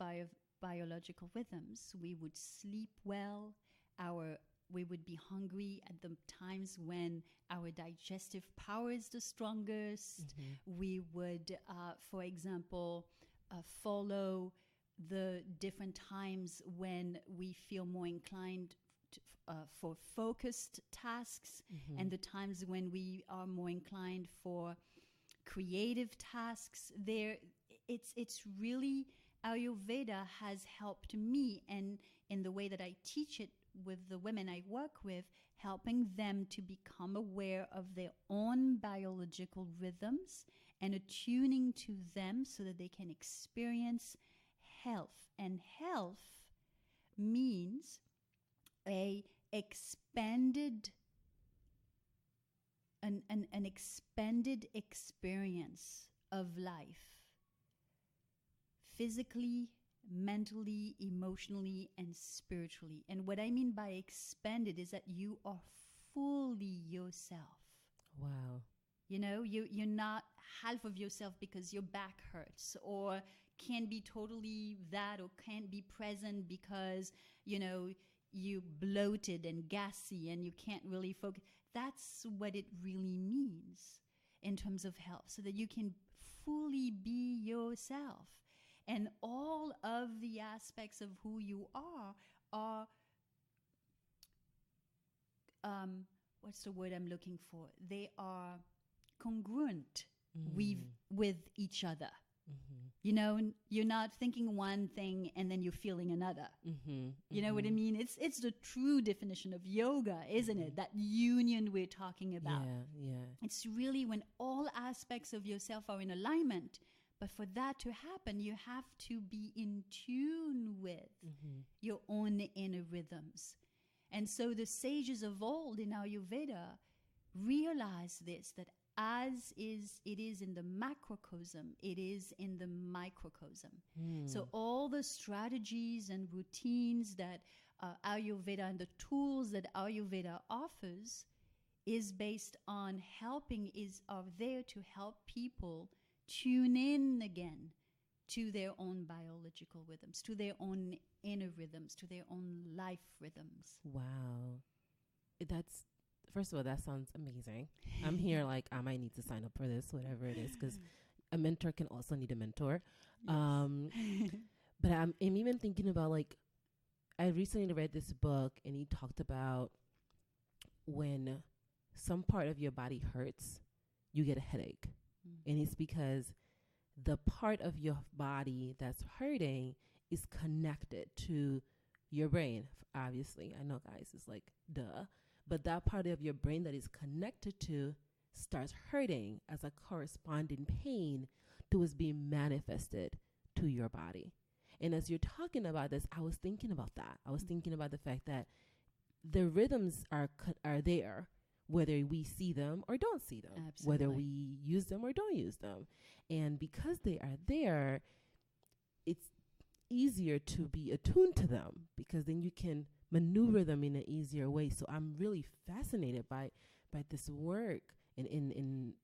biological rhythms, we would sleep well, we would be hungry at the times when our digestive power is the strongest. We would, for example, follow the different times when we feel more inclined for focused tasks, and the times when we are more inclined for creative tasks. It's really, Ayurveda has helped me, and in the way that I teach it with the women I work with, helping them to become aware of their own biological rhythms and attuning to them so that they can experience health. And health means an expanded experience of life, physically, mentally, emotionally, and spiritually. And what I mean by expanded is that you are fully yourself. Wow. You're not half of yourself because your back hurts, or can't be totally that, or can't be present because, you bloated and gassy and you can't really focus. That's what it really means in terms of health, so that you can fully be yourself. And all of the aspects of who you are what's the word I'm looking for? They are congruent with each other. Mm-hmm. You know, you're not thinking one thing and then you're feeling another. Mm-hmm. You know what I mean? It's the true definition of yoga, isn't it? That union we're talking about. Yeah. It's really when all aspects of yourself are in alignment. But for that to happen, you have to be in tune with your own inner rhythms. And so the sages of old in Ayurveda realized this, that as it is in the macrocosm, it is in the microcosm. So all the strategies and routines that Ayurveda and the tools that Ayurveda offers is based on are there to help people tune in again to their own biological rhythms, to their own inner rhythms, to their own life rhythms. Wow. First of all, that sounds amazing. I'm here like I might need to sign up for this, whatever it is, because a mentor can also need a mentor. Yes. But I'm even thinking about, like, I recently read this book and he talked about when some part of your body hurts, you get a headache. And it's because the part of your body that's hurting is connected to your brain. Obviously, I know, guys, it's like, duh. But that part of your brain that is connected to starts hurting as a corresponding pain to what's being manifested to your body. And as you're talking about this, I was thinking about that. I was thinking about the fact that the rhythms are there, whether we see them or don't see them, Absolutely. Whether we use them or don't use them. And because they are there, it's easier to be attuned to them, because then you can maneuver them in an easier way. So I'm really fascinated by this work and in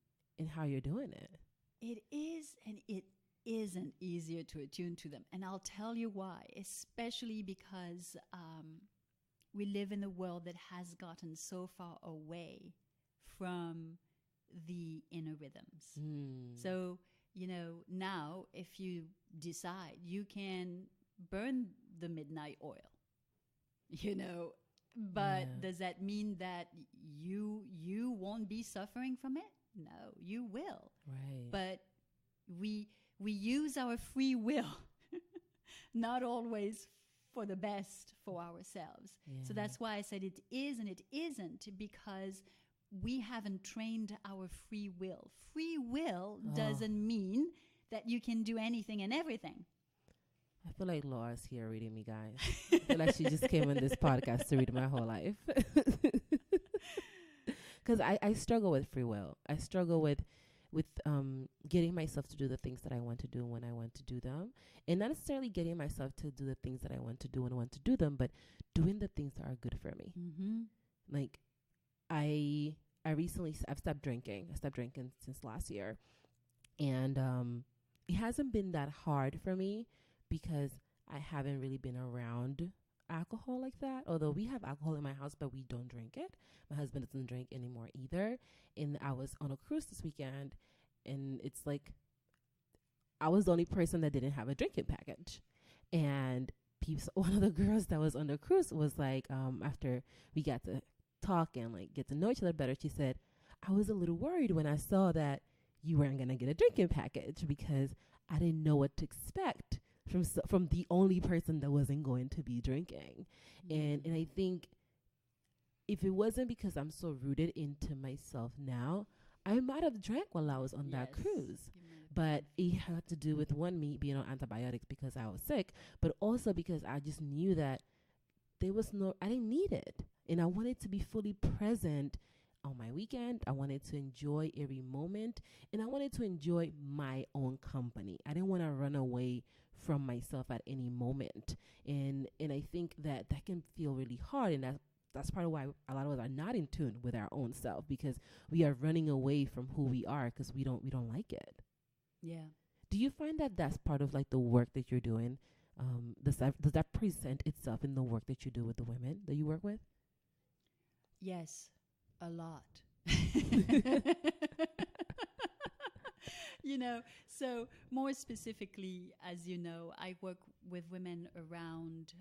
how you're doing it. It is, and it isn't easier to attune to them. And I'll tell you why, especially because we live in a world that has gotten so far away from the inner rhythms. So, now if you decide, you can burn the midnight oil, but does that mean that you won't be suffering from it? No, you will. Right. But we use our free will, not always for the best for ourselves. Yeah. So that's why I said it is and it isn't, because we haven't trained our free will. Free will doesn't mean that you can do anything and everything. I feel like Laura's here reading me, guys. I feel like she just came on this podcast to read my whole life. Because I struggle with free will. I struggle with getting myself to do the things that I want to do when I want to do them. And not necessarily getting myself to do the things that I want to do when I want to do them, but doing the things that are good for me. Mm-hmm. Like, I recently, I've stopped drinking. I stopped drinking since last year. And it hasn't been that hard for me because I haven't really been around alcohol like that. Although we have alcohol in my house, but we don't drink it. My husband doesn't drink anymore either. And I was on a cruise this weekend, and it's like I was the only person that didn't have a drinking package. And one of the girls that was on the cruise was like, after we got to talk and like get to know each other better, she said, I was a little worried when I saw that you weren't going to get a drinking package because I didn't know what to expect from the only person that wasn't going to be drinking. Mm-hmm. And I think if it wasn't because I'm so rooted into myself now, I might have drank while I was on that cruise. But it had to do with, one, me being on antibiotics because I was sick, but also because I just knew that I didn't need it. And I wanted to be fully present on my weekend. I wanted to enjoy every moment, and I wanted to enjoy my own company. I didn't want to run away from myself at any moment. And I think that can feel really hard, and that's part of why a lot of us are not in tune with our own self, because we are running away from who we are because we don't like it. Yeah. Do you find that that's part of like the work that you're doing Does that present itself in the work that you do with the women that you work with? Yes, a lot. So more specifically, as you know, I work with women around,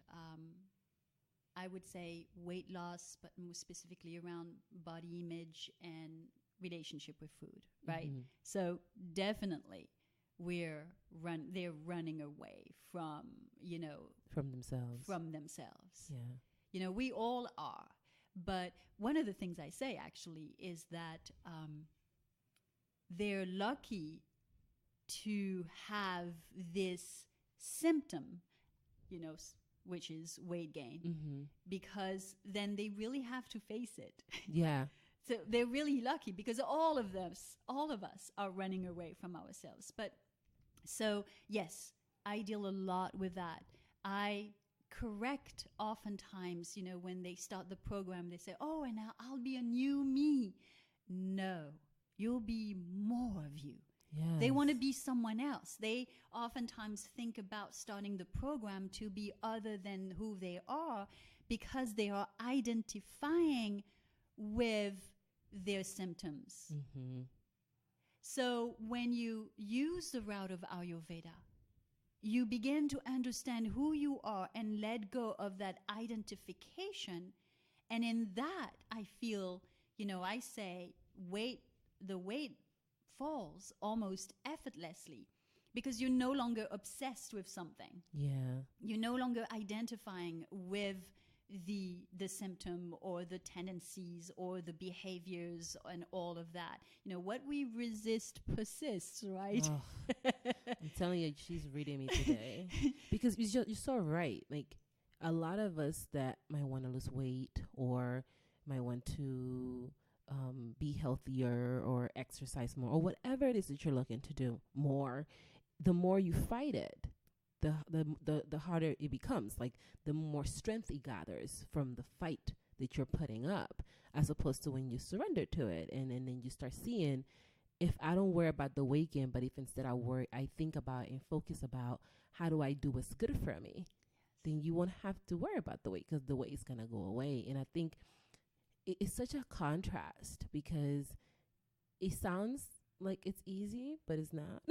I would say, weight loss, but more specifically around body image and relationship with food, right? Mm-hmm. So definitely they're running away from, From themselves. from themselves. Yeah. We all are. But one of the things I say actually is that they're lucky to have this symptom, which is weight gain, Mm-hmm. because then they really have to face it. Yeah. So they're really lucky because all of us are running away from ourselves. But so yes, I deal a lot with that. I correct oftentimes, when they start the program, they say, oh, and now I'll be a new me. No, you'll be more of you. Yes. They want to be someone else. They oftentimes think about starting the program to be other than who they are because they are identifying with their symptoms. Mm-hmm. So when you use the route of Ayurveda, you begin to understand who you are and let go of that identification. And in that, I feel, I say the weight falls almost effortlessly because you're no longer obsessed with something. Yeah. You're no longer identifying with the symptom or the tendencies or the behaviors and all of that. What we resist persists, right? Oh, I'm telling you, she's reading me today because you're so right. Like a lot of us that might want to lose weight or might want to be healthier or exercise more or whatever it is that you're looking to do more, the more you fight it, the harder it becomes. Like the more strength it gathers from the fight that you're putting up, as opposed to when you surrender to it and then you start seeing, if I don't worry about the weight gain, but if instead I think about and focus about how do I do what's good for me, then you won't have to worry about the weight because the weight is going to go away. And I think it's such a contrast because it sounds like it's easy, but it's not.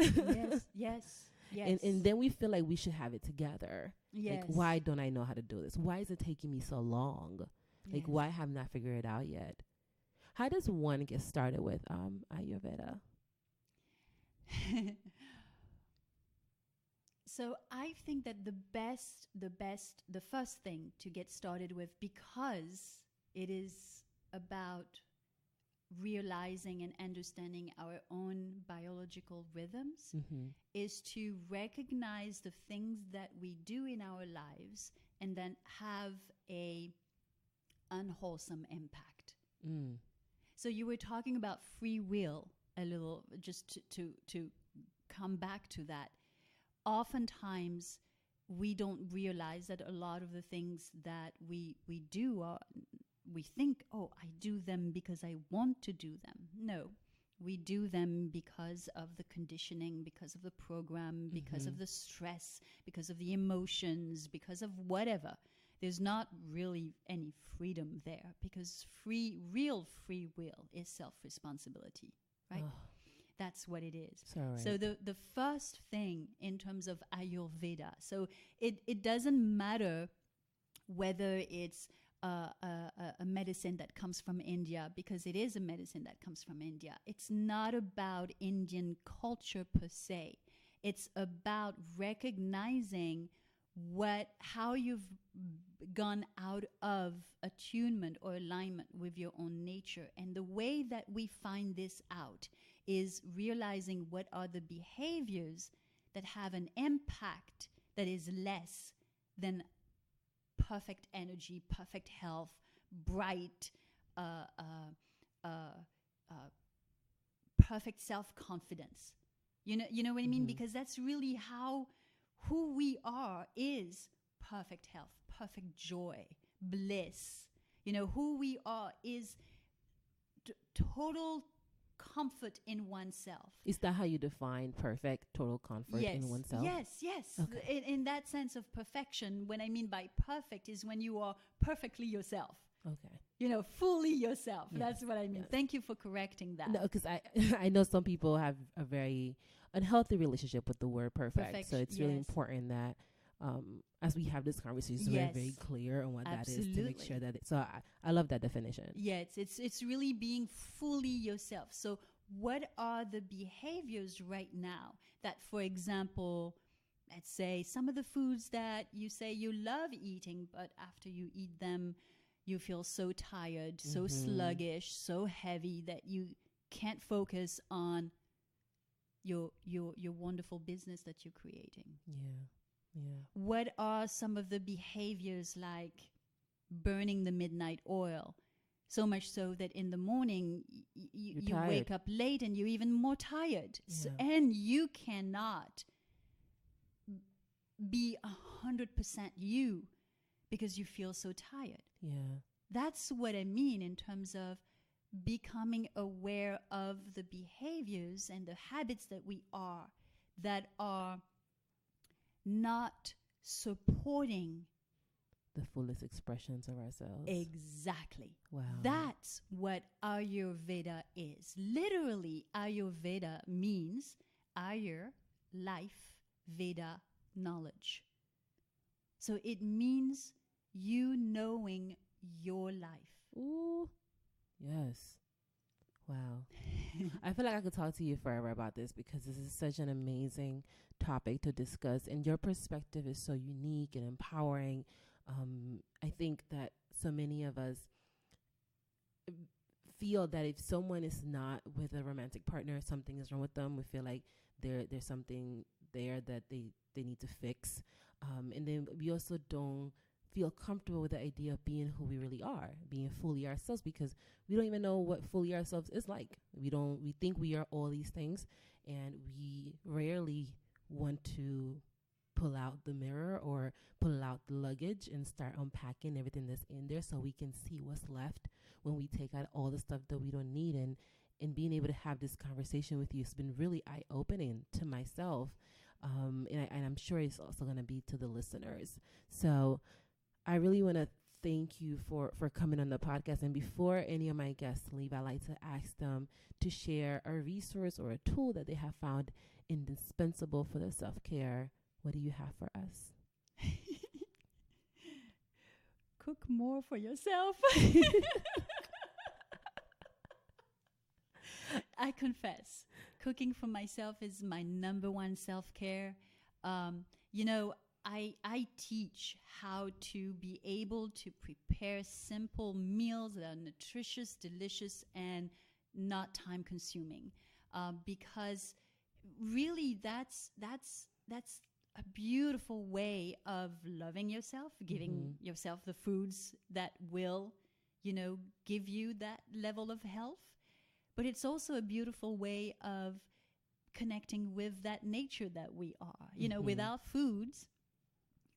Yes. And then we feel like we should have it together. Yes. Like, why don't I know how to do this? Why is it taking me so long? Like, why haven't I figured it out yet? How does one get started with Ayurveda? So I think that the first thing to get started with, because it is about realizing and understanding our own biological rhythms, Mm-hmm. is to recognize the things that we do in our lives and then have a unwholesome impact. Mm. So you were talking about free will a little, just to come back to that. Oftentimes, we don't realize that a lot of the things that we do are, we think, oh, I do them because I want to do them. No, we do them because of the conditioning, because of the program, because of the stress, because of the emotions, because of whatever. There's not really any freedom there because real free will is self-responsibility, right? Oh. That's what it is. Sorry. So the first thing in terms of Ayurveda, so it doesn't matter whether it's a medicine that comes from India, because it is a medicine that comes from India. It's not about Indian culture per se. It's about recognizing how you've gone out of attunement or alignment with your own nature. And the way that we find this out is realizing what are the behaviors that have an impact that is less than perfect energy, perfect health, bright, perfect self-confidence. You know what I mean? Because that's really who we are is perfect health, perfect joy, bliss. Who we are is total comfort in oneself. Is that how you define perfect, total comfort in oneself? Yes. Okay. In that sense of perfection, what I mean by perfect is when you are perfectly yourself. Okay. You know, fully yourself. Yes. That's what I mean. Yes. Thank you for correcting that. No, because I know some people have a very unhealthy relationship with the word perfect. So it's really important that as we have this conversation, we're very clear on what that is to make sure that I love that definition. Yeah, it's really being fully yourself. So what are the behaviors right now that, for example, let's say some of the foods that you say you love eating, but after you eat them, you feel so tired, so sluggish, so heavy that you can't focus on your wonderful business that you're creating. Yeah. What are some of the behaviors like burning the midnight oil? So much so that in the morning you wake up late and you're even more tired. Yeah. So, and you cannot be 100% you because you feel so tired. Yeah. That's what I mean in terms of becoming aware of the behaviors and the habits that are not supporting the fullest expressions of ourselves. Exactly. Wow. That's what Ayurveda is. Literally, Ayurveda means Ayur, life, Veda, knowledge. So it means you knowing your life. Ooh. Yes. Wow. I feel like I could talk to you forever about this because this is such an amazing topic to discuss, and your perspective is so unique and empowering. I think that so many of us feel that if someone is not with a romantic partner, something is wrong with them. We feel like there's something there that they need to fix. And then we also don't feel comfortable with the idea of being who we really are, being fully ourselves, because we don't even know what fully ourselves is like. We think we are all these things, and we rarely want to pull out the mirror or pull out the luggage and start unpacking everything that's in there so we can see what's left when we take out all the stuff that we don't need. And being able to have this conversation with you has been really eye-opening to myself. And I'm sure it's also going to be to the listeners. So I really want to thank you for coming on the podcast. And before any of my guests leave, I like to ask them to share a resource or a tool that they have found indispensable for their self-care. What do you have for us? Cook more for yourself. I confess, cooking for myself is my number one self-care. I teach how to be able to prepare simple meals that are nutritious, delicious, and not time-consuming. Because really, that's a beautiful way of loving yourself, giving yourself the foods that will, give you that level of health. But it's also a beautiful way of connecting with that nature that we are. Without foods,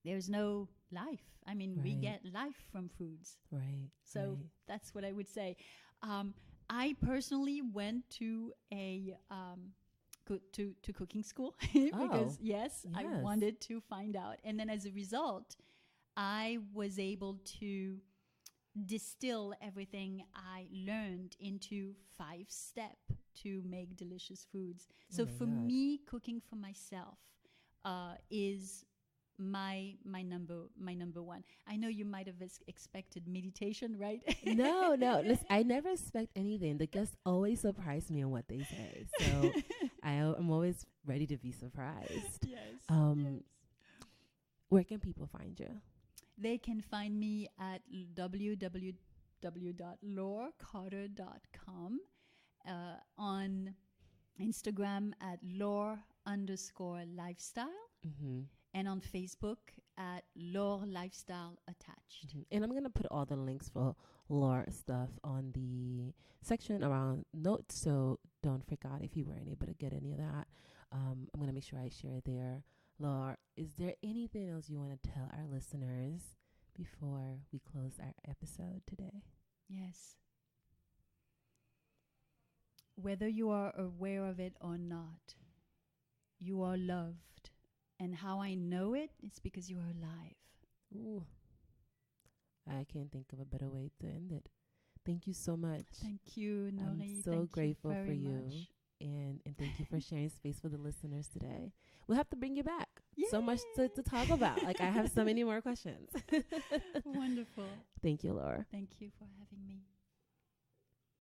there's no life. I mean, we get life from foods. Right. So that's what I would say. I personally went to a to cooking school because I wanted to find out. And then as a result, I was able to distill everything I learned into 5 steps to make delicious foods. So for me, cooking for myself is my number one. I know you might have expected meditation, right? No. Listen, I never expect anything. The guests always surprise me on what they say. So I'm always ready to be surprised. Yes. Where can people find you? They can find me at www.laurecarter.com, on Instagram at Laure_lifestyle, and on Facebook at Laure Lifestyle Attached. And I'm going to put all the links for Laure stuff on the section around notes, so don't freak out if you weren't able to get any of that. I'm going to make sure I share it there. Laure, is there anything else you want to tell our listeners before we close our episode today? Yes. whether you are aware of it or not, you are loved. And how I know it is because you are alive. Ooh. I can't think of a better way to end it. Thank you so much. Thank you, Nori. I'm so grateful for you. And thank you for sharing space for the listeners today. We'll have to bring you back. Yay! So much to talk about. Like, I have so many more questions. Wonderful. Thank you, Laure. Thank you for having me.